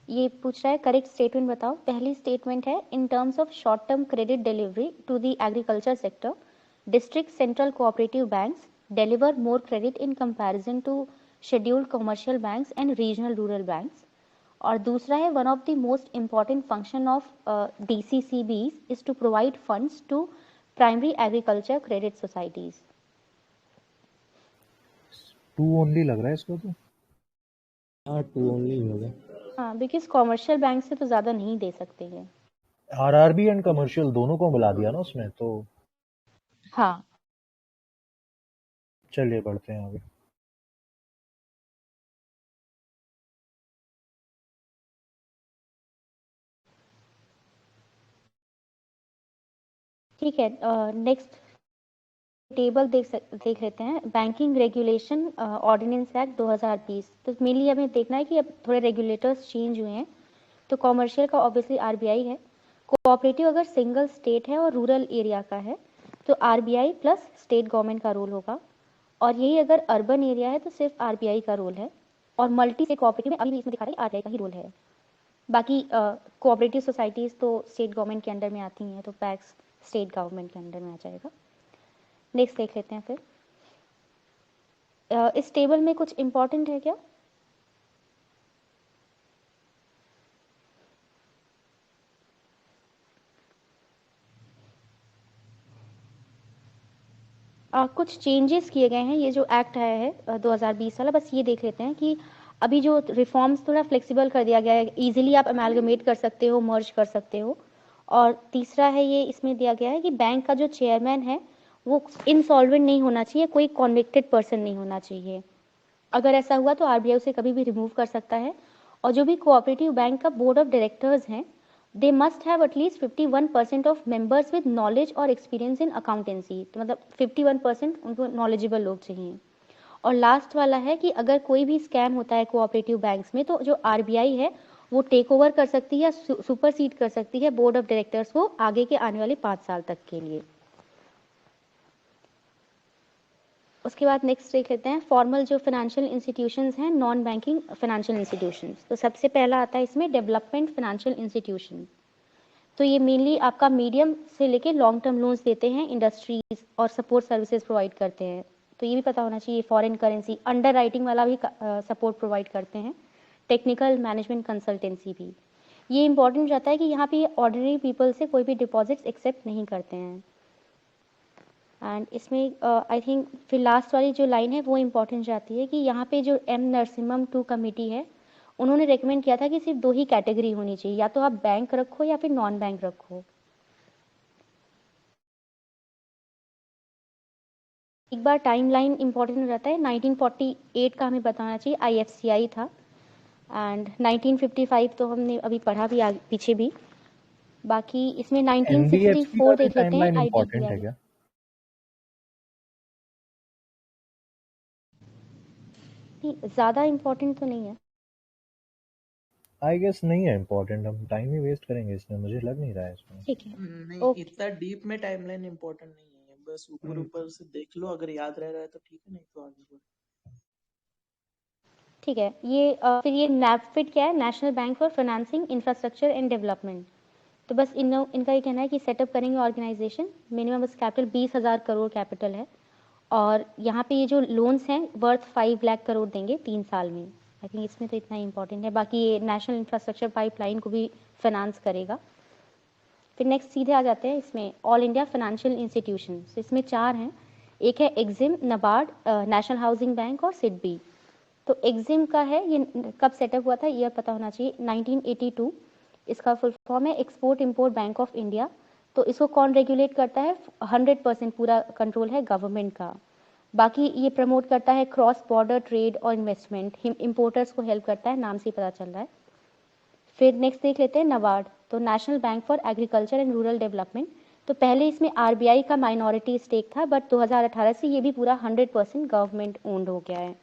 ये पूछ रहा है करेक्ट स्टेटमेंट बताओ। पहली स्टेटमेंट है in terms of short term credit delivery to the agriculture sector district central cooperative banks deliver more credit in comparison to scheduled commercial banks and regional rural banks. और दूसरा है one of the most important function of DCCBs is to provide funds to primary agriculture credit societies. 2 only लग रहा है इसको तो। हाँ 2 only होगा। हाँ बिकॉज कॉमर्शियल बैंक से तो ज़्यादा नहीं दे सकते हैं। आरआरबी एंड कमर्शियल दोनों को मिला दिया ना उसने तो। हाँ चलिए बढ़ते हैं आगे। ठीक है नेक्स्ट टेबल देख लेते हैं। Banking regulation ordinance act 2020। तो मेनली हमें देखना है कि अब थोड़े रेगुलेटर्स चेंज हुए हैं। तो कॉमर्शियल का ऑब्वियसली आरबीआई है। कोऑपरेटिव अगर सिंगल स्टेट है और रूरल एरिया का है तो आरबीआई प्लस स्टेट गवर्नमेंट का रोल होगा। और यही अगर अर्बन एरिया है तो सिर्फ आरबीआई का रोल है। और मल्टी स्टेट कोऑपरेटिव में अभी भी इसमें दिखा रहा है आरबीआई का ही रोल है। बाकी कोऑपरेटिव सोसाइटीज तो स्टेट गवर्नमेंट के अंडर में आती हैं, तो पैक्स स्टेट गवर्नमेंट के अंडर में आ जाएगा। नेक्स्ट देख लेते हैं फिर। इस टेबल में कुछ इंपॉर्टेंट है क्या? कुछ चेंजेस किए गए हैं। ये जो एक्ट आया है 2020 वाला, बस ये देख लेते हैं कि अभी जो रिफॉर्म्स थोड़ा फ्लेक्सिबल कर दिया गया है। इजीली आप अमेलगमेट कर सकते हो, मर्ज कर सकते हो। और तीसरा है ये इसमें दिया गया है कि बैंक का जो चेयरमैन है वो इनसॉल्वेंट नहीं होना चाहिए, कोई कॉन्विक्टेड पर्सन नहीं होना चाहिए। अगर ऐसा हुआ तो आरबीआई उसे कभी भी रिमूव कर सकता है। और जो भी कोऑपरेटिव बैंक का बोर्ड ऑफ डायरेक्टर्स हैं they must have at least 51% of members with knowledge और experience in accountancy। तो मतलब 51% उनको knowledgeable लोग चाहिए। और लास्ट वाला है कि अगर कोई भी स्कैम होता है कोऑपरेटिव बैंक्स में तो जो आरबीआई है वो टेक ओवर कर सकती है, सुपरसीड कर सकती है बोर्ड ऑफ डायरेक्टर्स को आगे के आने वाले 5 साल तक के लिए। उसके बाद नेक्स्ट देख लेते हैं फॉर्मल जो फाइनेंशियल इंस्टीट्यूशंस हैं, नॉन बैंकिंग फाइनेंशियल इंस्टीट्यूशंस। तो सबसे पहला आता है इसमें डेवलपमेंट फाइनेंशियल इंस्टीट्यूशन। तो ये मेनली आपका मीडियम से लेके लॉन्ग टर्म लोन्स देते हैं, इंडस्ट्रीज और सपोर्ट सर्विसेज प्रोवाइड करते हैं। तो ये भी पता होना चाहिए। फॉरेन करेंसी अंडर राइटिंग वाला भी सपोर्ट प्रोवाइड करते हैं, टेक्निकल मैनेजमेंट कंसल्टेंसी भी। ये इंपॉर्टेंट रहता है कि यहाँ पे ऑर्डिनरी पीपल से कोई भी डिपॉजिट्स एक्सेप्ट नहीं करते हैं। एंड इसमें आई थिंक फिर लास्ट वाली जो लाइन है वो इम्पॉर्टेंट रहती है कि यहाँ पे जो एम नरसिम्हम 2 कमेटी है उन्होंने रेकमेंड किया था कि सिर्फ 2 ही कैटेगरी होनी चाहिए, या तो आप बैंक रखो या फिर नॉन बैंक रखो। एक बार टाइमलाइन इंपॉर्टेंट रहता है। 1948 का हमें बताना चाहिए, आईएफसीआई था। एंड 1955 तो हमने अभी पढ़ा भी पीछे भी। बाकी इसमें 1964 देख लेते हैं। इंपॉर्टेंट है क्या? ज़्यादा इम्पोर्टेंट तो नहीं है। आई गेस नहीं है इम्पोर्टेंट, हम टाइम ही वेस्ट करेंगे इसमें, मुझे लग नहीं रहा है इसमें। ठीक है नहीं इतना डीप में टाइमलाइन इम्पोर्टेंट नहीं है, बस ऊपर ऊपर से देख लो, अगर याद रह रहा है तो ठीक है, नहीं तो आगे बढ़ो। ठीक है। ये फिर ये नैफिड क्या है, national bank for financing infrastructure and development. तो बस इनका ये कहना है कि सेटअप करेंगे ऑर्गेनाइजेशन, मिनिमम बस कैपिटल 20,000 करोड़ कैपिटल है। और यहाँ पे ये जो लोन्स हैं वर्थ 5 लाख करोड़ देंगे 3 साल में। आई थिंक इसमें तो इतना इम्पोर्टेंट है। बाकी ये नेशनल इंफ्रास्ट्रक्चर पाइपलाइन को भी फाइनेंस करेगा। फिर नेक्स्ट सीधे आ जाते हैं इसमें ऑल इंडिया फाइनेंशियल इंस्टीट्यूशन। इसमें 4 हैं, एक है EXIM, NABARD, national housing bank और सिडबी। तो एग्जिम का है, ये कब सेटअप हुआ था ईयर पता होना चाहिए, 1982। इसका फुल फॉर्म है export import bank of India. तो इसको कौन रेगुलेट करता है? 100% पूरा कंट्रोल है गवर्नमेंट का। बाकी ये प्रमोट करता है क्रॉस बॉर्डर ट्रेड और इन्वेस्टमेंट, इम्पोर्टर्स को हेल्प करता है, नाम से ही पता चल रहा है। फिर नेक्स्ट देख लेते हैं नबार्ड, तो national bank for agriculture and rural development. तो पहले इसमें आरबीआई का माइनॉरिटी स्टेक था, बट 2018 से ये भी पूरा 100% गवर्नमेंट ओन्ड हो गया है।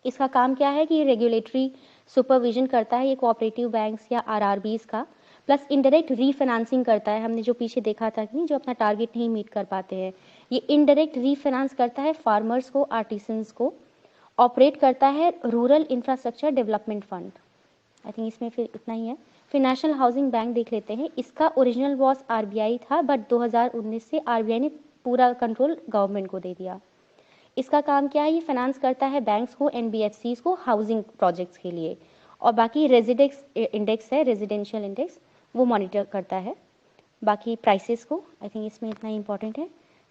इसका काम क्या है कि ये रेगुलेटरी सुपरविजन करता है ये कोऑपरेटिव बैंक्स या आरआरबीज का, प्लस इनडायरेक्ट रीफाइनेंसिंग करता है। हमने जो पीछे देखा था कि जो अपना टारगेट नहीं मीट कर पाते हैं, ये इनडायरेक्ट रीफाइनेंस करता है फार्मर्स को, आर्टिसंस को। ऑपरेट करता है रूरल इंफ्रास्ट्रक्चर डेवलपमेंट फंड। आई थिंक इसमें फिर इतना ही है। फिर नेशनल हाउसिंग बैंक देख लेते हैं। इसका ओरिजिनल बॉस आरबीआई था, बट 2019 से आरबीआई ने पूरा कंट्रोल गवर्नमेंट को दे दिया। इसका काम क्या है? ये फाइनेंस करता है बैंक्स को, एनबीएफसीज को हाउसिंग प्रोजेक्ट्स के लिए। और बाकी रेजिडेंस इंडेक्स है, रेजिडेंशियल इंडेक्स, वो मॉनिटर करता है। बाकी प्राइसेस को, आई थिंक इसमें इतना ही इंपॉर्टेंट है।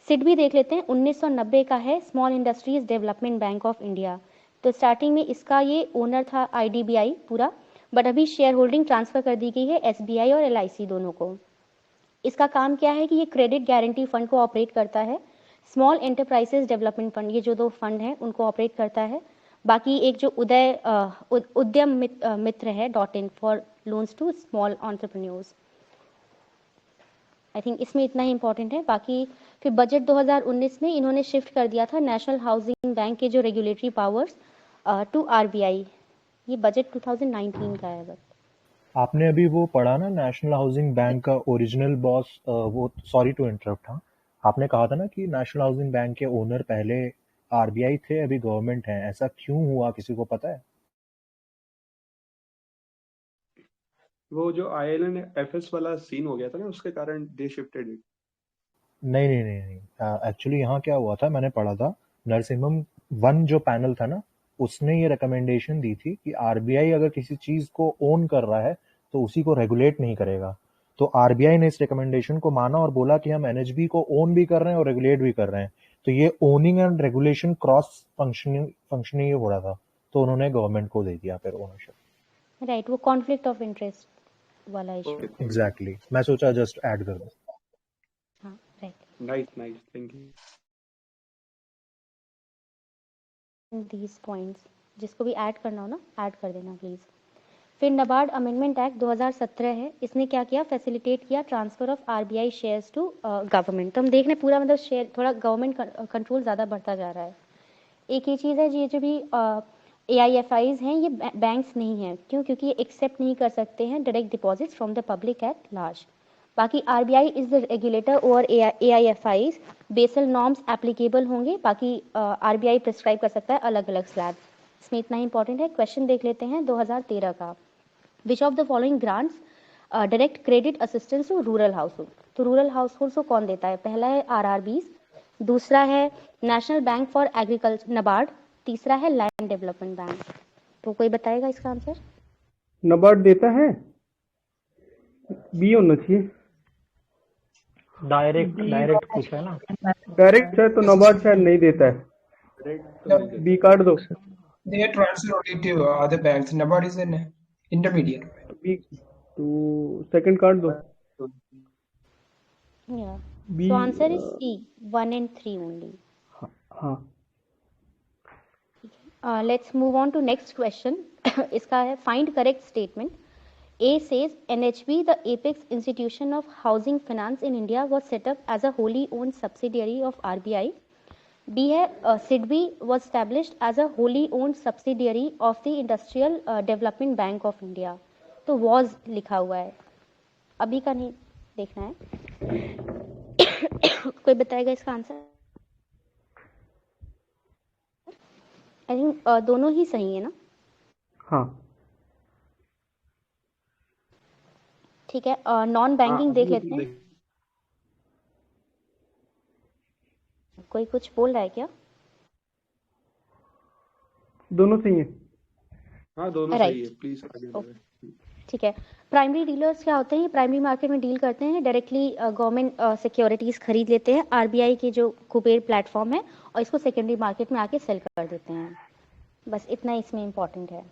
सिडबी देख लेते हैं, 1990 का है, small industries development bank of India. तो स्टार्टिंग में इसका ये ओनर था आईडीबीआई पूरा, बट अभी शेयर होल्डिंग ट्रांसफर कर दी गई है एसबीआई और एलआईसी दोनों को। इसका काम क्या है कि ये क्रेडिट गारंटी फंड को ऑपरेट करता है, स्मॉल एंटरप्राइजेस डेवलपमेंट फंड, ये जो 2 फंड हैं उनको ऑपरेट करता है। बाकी एक जो उद्यम मित्र है .in for loans to small entrepreneurs. I think इसमें इतना ही इंपॉर्टेंट है। बाकी फिर बजट 2019 में इन्होंने शिफ्ट कर दिया था नेशनल हाउसिंग बैंक के जो रेगुलेटरी पावर्स टू आरबीआई। ये बजट 2019 का है। बस आपने अभी वो पढ़ा ना नेशनल हाउसिंग बैंक का ओरिजिनल बॉस, वो सॉरी टू इंटरप्ट, हाँ आपने कहा था ना कि नेशनल हाउसिंग बैंक के ओनर पहले आरबीआई थे, अभी गवर्नमेंट है, ऐसा क्यों हुआ, किसी को पता है? वो जो आईएलएन एफएस वाला सीन हो गया था ना, उसके कारण दे शिफ्टेड इट। नहीं नहीं नहीं नहीं, एक्चुअली यहाँ क्या हुआ था, मैंने पढ़ा था, नरसिम्हम वन जो पैनल था ना, उसने ये रिकमेंडेशन दी थी कि आरबीआई अगर किसी चीज को ओन कर रहा है तो उसी को रेगुलेट नहीं करेगा। तो आरबीआई ने इस रिकमेंडेशन को माना और बोला कि हम एनएचबी को ओन भी कर रहे हैं और रेगुलेट भी कर रहे हैं। तो ये owning and regulation cross functioning हो रहा था, तो उन्होंने गवर्नमेंट को दे दिया फिर ओनरशिप। राइट, वो कॉन्फ्लिक्ट ऑफ इंटरेस्ट वाला इशू। एग्जैक्टली, मैं सोचा जस्ट ऐड कर दूं। हाँ right, nice, thank you. These points जिसको भी ऐड करना हो ना, ऐड कर देना प्लीज। फिर नबार्ड अमेंडमेंट एक्ट 2017 है। इसने क्या किया? फैसिलिटेट किया transfer of RBI shares to government. तो हम देख रहे हैं पूरा मतलब शेयर थोड़ा गवर्नमेंट कंट्रोल ज़्यादा बढ़ता जा रहा है। एक ही चीज़ है, ये जो भी AIFIs हैं ये बैंक्स नहीं हैं। क्यों? क्योंकि ये एक्सेप्ट नहीं कर सकते हैं direct deposits from the public at large. बाकी RBI is the regulator over AIFIs। Basel norms applicable होंगे, बाकी आरबीआई प्रिस्क्राइब कर सकता है अलग अलग स्लैब। इसमें इतना ही इंपॉर्टेंट है। क्वेश्चन देख लेते हैं 2013 का। Which of the following grants direct credit assistance to rural house hold? तो रूरल हाउस होल्ड को कौन देता है? पहला है आरआरबीज, दूसरा है national bank for agriculture NABARD, तीसरा है लैंड डेवलपमेंट बैंक। तो कोई बताएगा इसका आंसर? नबार्ड देता है, बी होना चाहिए। डायरेक्ट कुछ है ना, डायरेक्ट है तो नबार्ड शायद नहीं देता है। बी कार्ड दो। They are transferred to other banks. NABARD is an intermediate. B तो सेकंड कार्ड दो। Yeah. B So answer is C, 1 and 3 only. हाँ। Let's move on to next question. इसका है find correct statement. A says NHB, the apex institution of housing finance in India, was set up as a wholly owned subsidiary of RBI. B है SIDBI was established as a wholly owned subsidiary of the Industrial Development Bank of India. तो was लिखा हुआ है, अभी का नहीं देखना है। कोई बताएगा इसका आंसर? आई थिंक दोनों ही सही है ना? हाँ ठीक है। नॉन बैंकिंग देख लेते हैं। कोई कुछ बोल रहा है क्या? दोनों सही है। हाँ दोनों सही है, प्लीज आगे बढ़े। ठीक है। प्राइमरी डीलर्स क्या होते हैं? प्राइमरी मार्केट में डील करते हैं, डायरेक्टली गवर्नमेंट सिक्योरिटीज खरीद लेते हैं आरबीआई के जो कुबेर प्लेटफॉर्म है, और इसको सेकेंडरी मार्केट में आके सेल कर देते हैं। बस इतना इसमें इम्पॉर्टेंट है।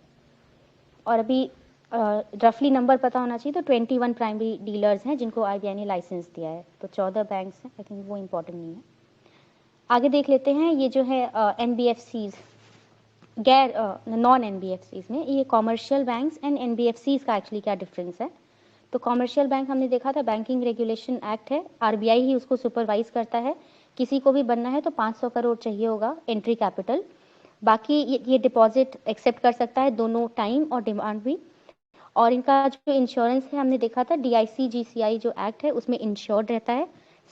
और अभी रफली नंबर पता होना चाहिए, तो 21 प्राइमरी डीलर्स हैं जिनको आरबीआई ने लाइसेंस दिया है, तो 14 बैंक्स हैं। आई थिंक वो इम्पोर्टेंट नहीं है। आगे देख लेते हैं, ये जो है एनबीएफसीज, गैर नॉन एनबीएफसीज में ये कॉमर्शियल बैंक्स एंड एनबीएफसीज का एक्चुअली क्या डिफरेंस है। तो कॉमर्शियल बैंक हमने देखा था, बैंकिंग रेगुलेशन एक्ट है, आरबीआई ही उसको सुपरवाइज करता है। किसी को भी बनना है तो 500 करोड़ चाहिए होगा एंट्री कैपिटल। बाकी ये डिपॉजिट एक्सेप्ट कर सकता है दोनों टाइम और डिमांड भी। और इनका जो इंश्योरेंस है, हमने देखा था डीआईसी जीसीआई जो एक्ट है उसमें इंश्योर्ड रहता है।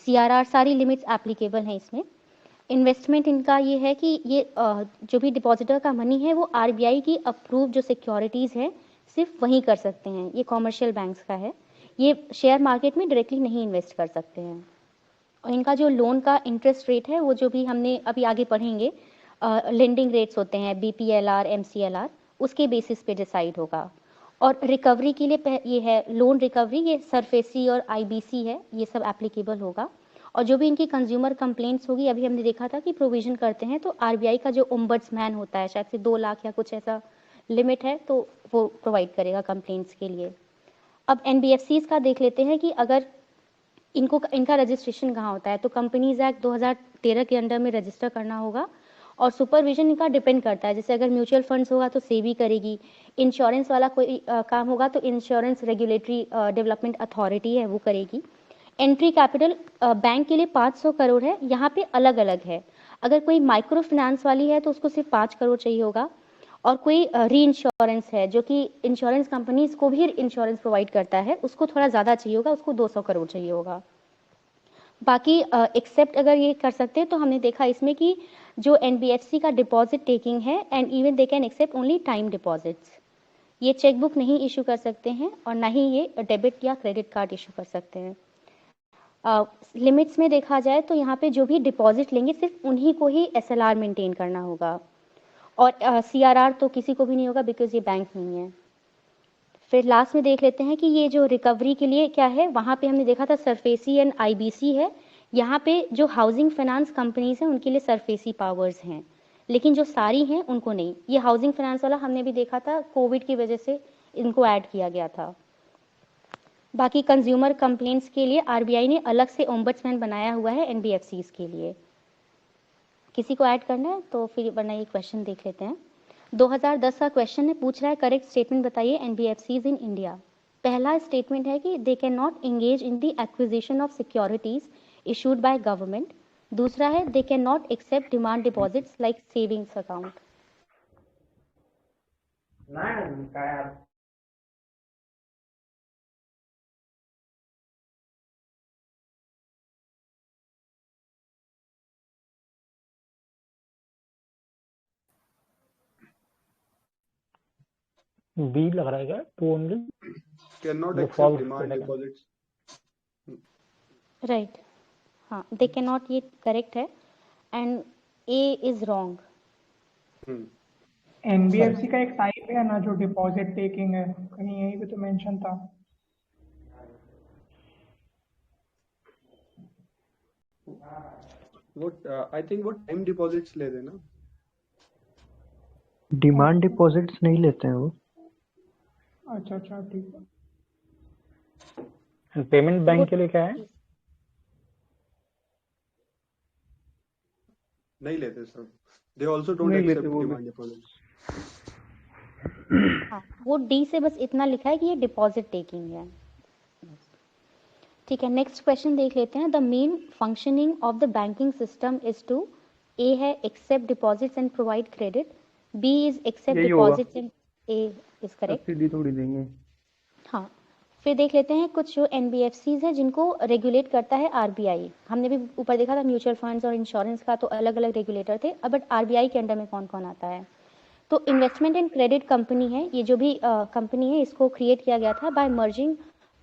सीआरआर सारी लिमिट्स एप्लीकेबल हैं इसमें। इन्वेस्टमेंट इनका ये है कि ये जो भी डिपॉजिटर का मनी है वो आरबीआई की अप्रूव जो सिक्योरिटीज़ है सिर्फ वहीं कर सकते हैं। ये कॉमर्शियल बैंक्स का है, ये शेयर मार्केट में डायरेक्टली नहीं इन्वेस्ट कर सकते हैं। और इनका जो लोन का इंटरेस्ट रेट है वो जो भी हमने अभी आगे पढ़ेंगे, लेंडिंग रेट्स होते हैं बीपीएलआर एमसीएलआर, उसके बेसिस पे डिसाइड होगा। और रिकवरी के लिए ये है लोन रिकवरी, ये सरफेसी और आईबीसी है, ये सब एप्लीकेबल होगा। और जो भी इनकी कंज्यूमर कंप्लेंट्स होगी, अभी हमने देखा था कि प्रोविजन करते हैं तो आरबीआई का जो ओम्बड्समैन होता है, शायद से 2 लाख या कुछ ऐसा लिमिट है, तो वो प्रोवाइड करेगा कंप्लेंट्स के लिए। अब एनबीएफसीज का देख लेते हैं कि अगर इनका रजिस्ट्रेशन कहाँ होता है, तो कंपनीज एक्ट 2013 के अंडर में रजिस्टर करना होगा। और सुपरविजन इनका डिपेंड करता है, जैसे अगर म्यूचुअल फंड्स होगा तो सेबी करेगी, इंश्योरेंस वाला कोई काम होगा तो इंश्योरेंस रेगुलेटरी डेवलपमेंट अथॉरिटी है वो करेगी। एंट्री कैपिटल बैंक के लिए 500 करोड़ है, यहाँ पे अलग अलग है। अगर कोई माइक्रो फाइनेंस वाली है तो उसको सिर्फ 5 करोड़ चाहिए होगा। और कोई री इंश्योरेंस है जो कि इंश्योरेंस कंपनीज को भी इंश्योरेंस प्रोवाइड करता है, उसको थोड़ा ज़्यादा चाहिए होगा, उसको 200 करोड़ चाहिए होगा। बाकी एक्सेप्ट अगर ये कर सकते हैं तो हमने देखा इसमें कि जो एनबीएफसी का डिपॉजिट टेकिंग है, and even they can accept only time deposits. ये चेकबुक नहीं इशू कर सकते हैं और ना ही ये डेबिट या क्रेडिट कार्ड इशू कर सकते हैं। लिमिट्स में देखा जाए तो यहाँ पे जो भी डिपॉजिट लेंगे सिर्फ उन्हीं को ही एसएलआर मेंटेन करना होगा, और सीआरआर तो किसी को भी नहीं होगा बिकॉज ये बैंक नहीं है। फिर लास्ट में देख लेते हैं कि ये जो रिकवरी के लिए क्या है, वहाँ पे हमने देखा था सरफेसी एंड आईबीसी है। यहाँ पे जो हाउसिंग फाइनेंस कंपनीज हैं उनके लिए सरफेसी पावर्स हैं, लेकिन जो सारी हैं उनको नहीं। ये हाउसिंग फाइनेंस वाला हमने भी देखा था, कोविड की वजह से इनको ऐड किया गया था। बाकी कंज्यूमर कंप्लेंट्स के लिए आरबीआई ने अलग से ओम्बड्समैन बनाया हुआ है एनबीएफसीज के लिए। किसी को ऐड करना है तो फिर वरना ये क्वेश्चन देख लेते हैं। 2010 का क्वेश्चन है, पूछ रहा है करेक्ट स्टेटमेंट बताइए एनबीएफसीज इन इंडिया। पहला स्टेटमेंट है कि they can not engage in the acquisition of securities issued by government. दूसरा है they can not accept demand deposits like savings account. B लग रहा है क्या? टू ओनली कैन नॉट वो एक्सेप्ट फॉल्स डिमांड रहेगा। डिपॉजिट्स। राइट, हाँ, they can not, ये करेक्ट है, and A is wrong. NBFC का एक टाइप है ना जो डिपॉजिट टेकिंग है, कहीं यहीं पे तो मेंशन था। वो आई थिंक वो टाइम डिपॉजिट्स ले रहे ना। डिमांड डिपॉजिट्स नहीं लेते हैं वो। अच्छा अच्छा, ठीक है। पेमेंट बैंक के लिए क्या है? नहीं लेते सर, दे आल्सो डोंट नहीं लेते एक्सेप्ट वो भी। Demand deposits. हाँ, वो डी से बस इतना लिखा है कि ये डिपॉजिट टेकिंग है। ठीक है, नेक्स्ट क्वेश्चन देख लेते हैं। The main functioning of the banking system is two, A है accept deposits and provide credit, B is accept यही होगा। Deposits and, A is correct. Subsidy थोड़ी देंगे। हाँ, फिर देख लेते हैं कुछ जो एनबीएफसीज है जिनको रेगुलेट करता है आरबीआई। हमने भी ऊपर देखा था म्यूचुअल फंड्स और इंश्योरेंस का तो अलग अलग रेगुलेटर थे, अब बट आरबीआई के अंडर में कौन कौन आता है। तो इन्वेस्टमेंट एंड क्रेडिट कंपनी है, ये जो भी कंपनी है इसको क्रिएट किया गया था by merging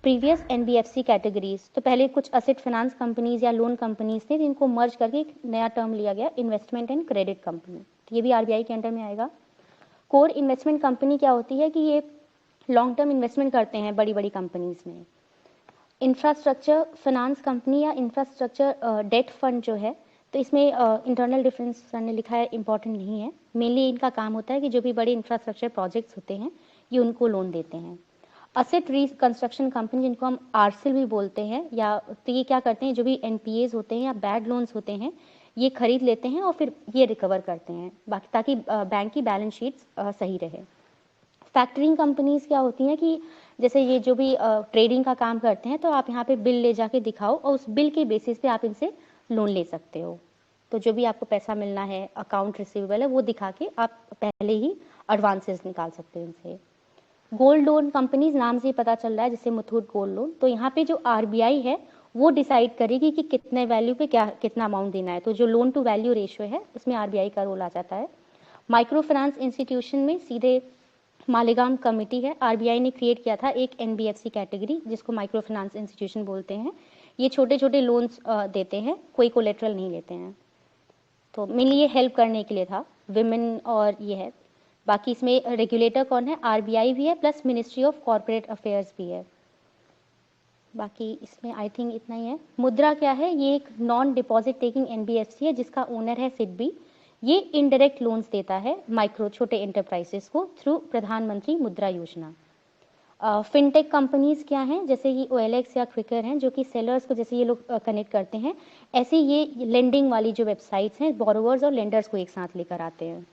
previous NBFC categories. तो पहले कुछ असेट फाइनेंस कंपनीज या लोन कंपनीज थे जिनको मर्ज करके एक नया टर्म लिया गया इन्वेस्टमेंट एंड क्रेडिट कंपनी, तो ये भी आरबीआई के अंडर में आएगा। कोर इन्वेस्टमेंट कंपनी क्या होती है कि ये लॉन्ग टर्म इन्वेस्टमेंट करते हैं बड़ी बड़ी कंपनीज में। इंफ्रास्ट्रक्चर फाइनेंस कंपनी या इंफ्रास्ट्रक्चर डेट फंड जो है, तो इसमें इंटरनल डिफरेंस सर ने लिखा है, इंपॉर्टेंट नहीं है। मेनली इनका काम होता है कि जो भी बड़े इंफ्रास्ट्रक्चर प्रोजेक्ट्स होते हैं ये उनको लोन देते हैं। असेट रिकंस्ट्रक्शन कंपनी जिनको हम आरसीएल भी बोलते हैं, या तो ये क्या करते हैं, जो भी एनपीएज होते हैं या बैड लोन्स होते हैं ये खरीद लेते हैं और फिर ये रिकवर करते हैं बाकी, ताकि बैंक की बैलेंस शीट सही रहे। फैक्टरिंग कंपनीज क्या होती हैं कि जैसे ये जो भी ट्रेडिंग का काम करते हैं, तो आप यहाँ पे बिल ले जाके दिखाओ और उस बिल के बेसिस पे आप इनसे लोन ले सकते हो। तो जो भी आपको पैसा मिलना है, अकाउंट रिसीवेबल है, वो दिखा के आप पहले ही एडवांसेस निकाल सकते हो इनसे। गोल्ड लोन कंपनीज नाम से ही पता चल रहा है, जैसे मुथूट गोल्ड लोन, तो यहाँ पे जो आरबीआई है वो डिसाइड करेगी कि कितने वैल्यू पे कितना अमाउंट देना है। तो जो लोन टू वैल्यू रेशियो है उसमें आरबीआई का रोल आ जाता है। माइक्रो फाइनेंस इंस्टीट्यूशन में सीधे मालेगाम कमेटी है, आरबीआई ने क्रिएट किया था एक एनबीएफसी कैटेगरी जिसको माइक्रो फाइनेंस इंस्टीट्यूशन बोलते हैं। ये छोटे छोटे लोन्स देते हैं, कोई कोलेट्रल नहीं लेते हैं। तो मेनली ये हेल्प करने के लिए था विमेन और ये है। बाकी इसमें रेगुलेटर कौन है, आरबीआई भी है plus ministry of corporate affairs भी है। बाकी इसमें आई थिंक इतना ही है। मुद्रा क्या है, ये एक नॉन डिपॉजिट टेकिंग एनबीएफसी है जिसका ओनर है सिडबी। ये इनडायरेक्ट लोन्स देता है माइक्रो छोटे एंटरप्राइजेस को थ्रू प्रधानमंत्री मुद्रा योजना। फिनटेक कंपनीज क्या हैं, जैसे कि OLX या क्विकर हैं जो कि सेलर्स को जैसे ये लोग कनेक्ट करते हैं, ऐसे ये लेंडिंग वाली जो वेबसाइट्स हैं बोरोवर्स और लेंडर्स को एक साथ लेकर आते हैं।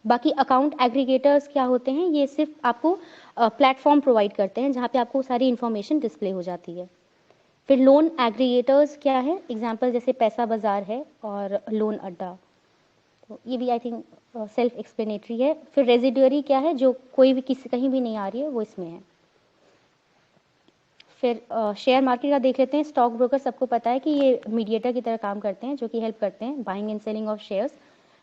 बाकी अकाउंट एग्रीगेटर्स क्या होते हैं, ये सिर्फ आपको प्लेटफॉर्म प्रोवाइड करते हैं जहाँ पे आपको सारी इन्फॉर्मेशन डिस्प्ले हो जाती है। फिर लोन एग्रीगेटर्स क्या है, एग्जाम्पल जैसे पैसा बाजार है और लोन अड्डा, तो ये भी आई थिंक सेल्फ एक्सप्लेनेटरी है। फिर रेजिडुअरी क्या है, जो कोई भी किसी कहीं भी नहीं आ रही है वो इसमें है। फिर शेयर मार्केट का देख लेते हैं। स्टॉक ब्रोकर सबको पता है कि ये मीडिएटर की तरह काम करते हैं जो कि हेल्प करते हैं buying and selling of shares.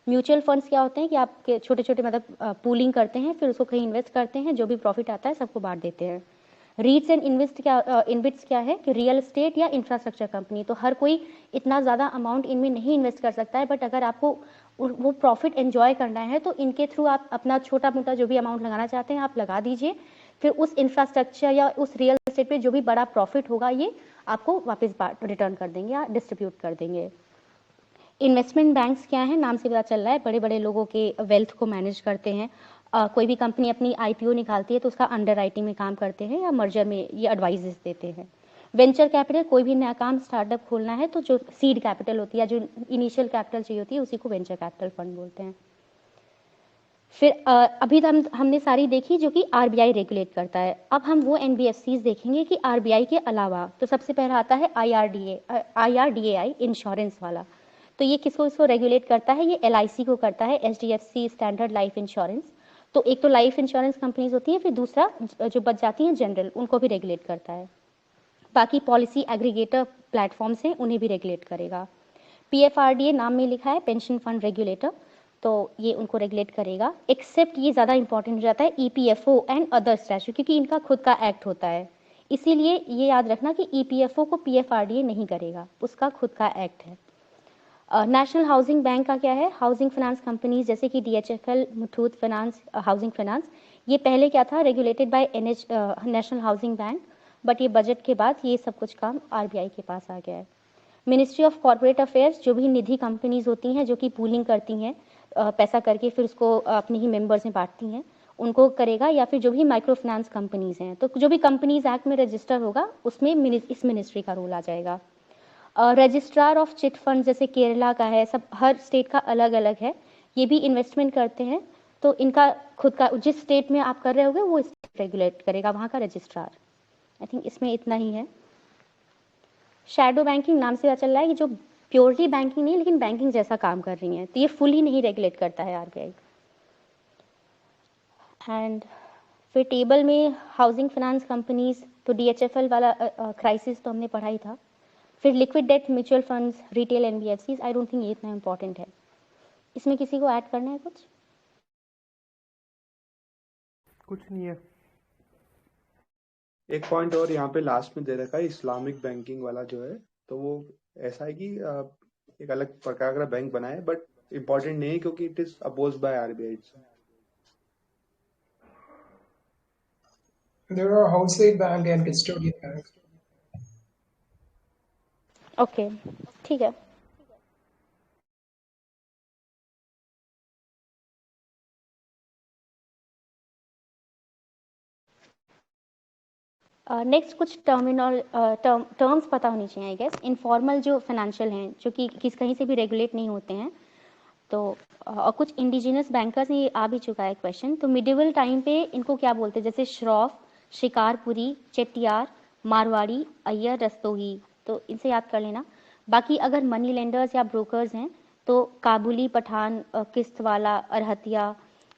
Mutual funds क्या होते हैं कि आपके छोटे छोटे मतलब पूलिंग करते हैं, फिर उसको कहीं इन्वेस्ट करते हैं, जो भी प्रॉफिट आता है सबको बांट देते हैं। रीट्स एंड इन्वेस्ट क्या है कि रियल एस्टेट या इंफ्रास्ट्रक्चर कंपनी, तो हर कोई इतना ज़्यादा अमाउंट इनमें नहीं इन्वेस्ट कर सकता है, बट अगर आपको वो प्रॉफिट एंजॉय करना है तो इनके थ्रू आप अपना छोटा मोटा जो भी अमाउंट लगाना चाहते हैं आप लगा दीजिए, फिर उस इंफ्रास्ट्रक्चर या उस रियल एस्टेट पे जो भी बड़ा प्रॉफिट होगा ये आपको वापस रिटर्न कर देंगे या डिस्ट्रीब्यूट कर देंगे। इन्वेस्टमेंट बैंक्स क्या है, नाम से पता चल रहा है बड़े बड़े लोगों के वेल्थ को मैनेज करते हैं। कोई भी कंपनी अपनी आईपीओ निकालती है तो उसका अंडर राइटिंग में काम करते हैं या मर्जर में ये एडवाइजेस देते हैं। वेंचर कैपिटल, कोई भी नया काम स्टार्टअप खोलना है तो जो सीड कैपिटल होती है, जो इनिशियल कैपिटल चाहिए होती है, उसी को वेंचर कैपिटल फंड बोलते हैं। फिर अभी हमने सारी देखी जो कि आरबीआई रेगुलेट करता है। अब हम वो एनबीएफसीज देखेंगे कि आरबीआई के अलावा, तो सबसे पहला आता है IRDAI इंश्योरेंस वाला। तो ये किसको रेगुलेट करता है, ये LIC को करता है, HDFC स्टैंडर्ड लाइफ इंश्योरेंस। तो एक तो लाइफ इंश्योरेंस कंपनीज होती है, फिर दूसरा जो बच जाती हैं जनरल, उनको भी रेगुलेट करता है। बाकी पॉलिसी एग्रीगेटर प्लेटफॉर्म्स हैं, उन्हें भी रेगुलेट करेगा। PFRDA नाम में लिखा है, पेंशन फंड रेगुलेटर, तो ये उनको रेगुलेट करेगा। एक्सेप्ट, ये ज़्यादा इंपॉर्टेंट हो जाता है, EPFO एंड अदर स्टैट्यूट, क्योंकि इनका खुद का एक्ट होता है, इसीलिए ये याद रखना कि EPFO को PFRDA नहीं करेगा, उसका खुद का एक्ट है। नेशनल हाउसिंग बैंक का क्या है, हाउसिंग फाइनेंस कंपनीज जैसे कि DHFL, Muthoot finance, housing finance, ये पहले क्या था, regulated by national housing bank, but ये बजट के बाद ये सब कुछ काम आरबीआई के पास आ गया है। मिनिस्ट्री ऑफ कॉर्पोरेट अफेयर्स, जो भी निधि कंपनीज होती हैं जो कि पूलिंग करती हैं पैसा करके फिर उसको अपने ही मेंबर्स में बांटती हैं, उनको करेगा। या फिर जो भी माइक्रो फाइनेंस कंपनीज हैं, तो जो भी कंपनीज एक्ट में रजिस्टर होगा उसमें इस मिनिस्ट्री का रोल आ जाएगा। रजिस्ट्रार ऑफ चिट फंड जैसे केरला का है, सब हर स्टेट का अलग अलग है, ये भी इन्वेस्टमेंट करते हैं, तो इनका खुद का, जिस स्टेट में आप कर रहे होगे वो स्टेट रेगुलेट करेगा, वहाँ का रजिस्ट्रार। आई थिंक इसमें इतना ही है। शैडो बैंकिंग नाम से पता चल रहा है कि जो प्योरली बैंकिंग नहीं लेकिन बैंकिंग जैसा काम कर रही हैं, तो ये फुली नहीं रेगुलेट करता है आरबीआई। एंड फिर टेबल में हाउसिंग फाइनेंस कंपनीज, तो DHFL वाला क्राइसिस तो हमने पढ़ा ही था। फिर liquid debt mutual funds, retail NBFCs, I don't think ये इतना इंपॉर्टेंट है। इसमें किसी को ऐड करना है कुछ नहीं है। एक पॉइंट और यहाँ पे लास्ट में दे रखा है, इस्लामिक बैंकिंग वाला जो है, तो वो ऐसा है कि एक अलग प्रकार का बैंक बना है, बट इम्पोर्टेंट नहीं है क्योंकि it is oppose by RBI. There are wholesale bank and custodian banks. Okay, ठीक है। नेक्स्ट कुछ टर्म्स पता होनी चाहिए आई गेस। इनफॉर्मल जो फाइनेंशियल हैं जो कि कहीं से भी रेगुलेट नहीं होते हैं, तो और कुछ इंडिजिनस बैंकर्स ये आ भी चुका है क्वेश्चन। तो मिडिवल टाइम पे इनको क्या बोलते हैं, जैसे श्रॉफ, शिकारपुरी, चेट्टियार, मारवाड़ी, अय्यर, रस्तोगी, तो इनसे याद कर लेना। बाकी अगर मनी लेंडर्स या ब्रोकर्स हैं तो काबुली, पठान, किस्त वाला, अरहतिया,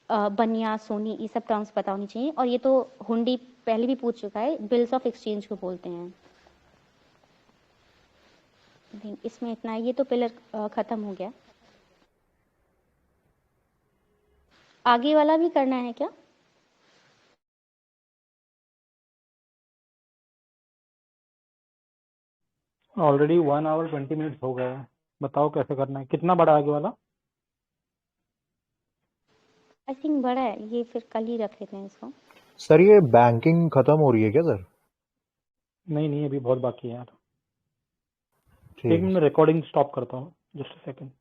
बनिया, सोनी, ये सब टर्म्स पता होनी चाहिए। और ये तो हुंडी पहले भी पूछ चुका है, बिल्स ऑफ एक्सचेंज को बोलते हैं। इसमें इतना है, ये तो पिलर खत्म हो गया। आगे वाला भी करना है क्या? ऑलरेडी 1 आवर 20 मिनट्स हो गए हैं, बताओ कैसे करना है, कितना बड़ा आगे वाला? आई थिंक बड़ा है ये, फिर कल ही रख लेते हैं इसको। सर ये बैंकिंग खत्म हो रही है क्या सर? नहीं अभी बहुत बाकी है यार। ठीक एक मिनट रिकॉर्डिंग स्टॉप करता हूँ, जस्ट अ सेकंड।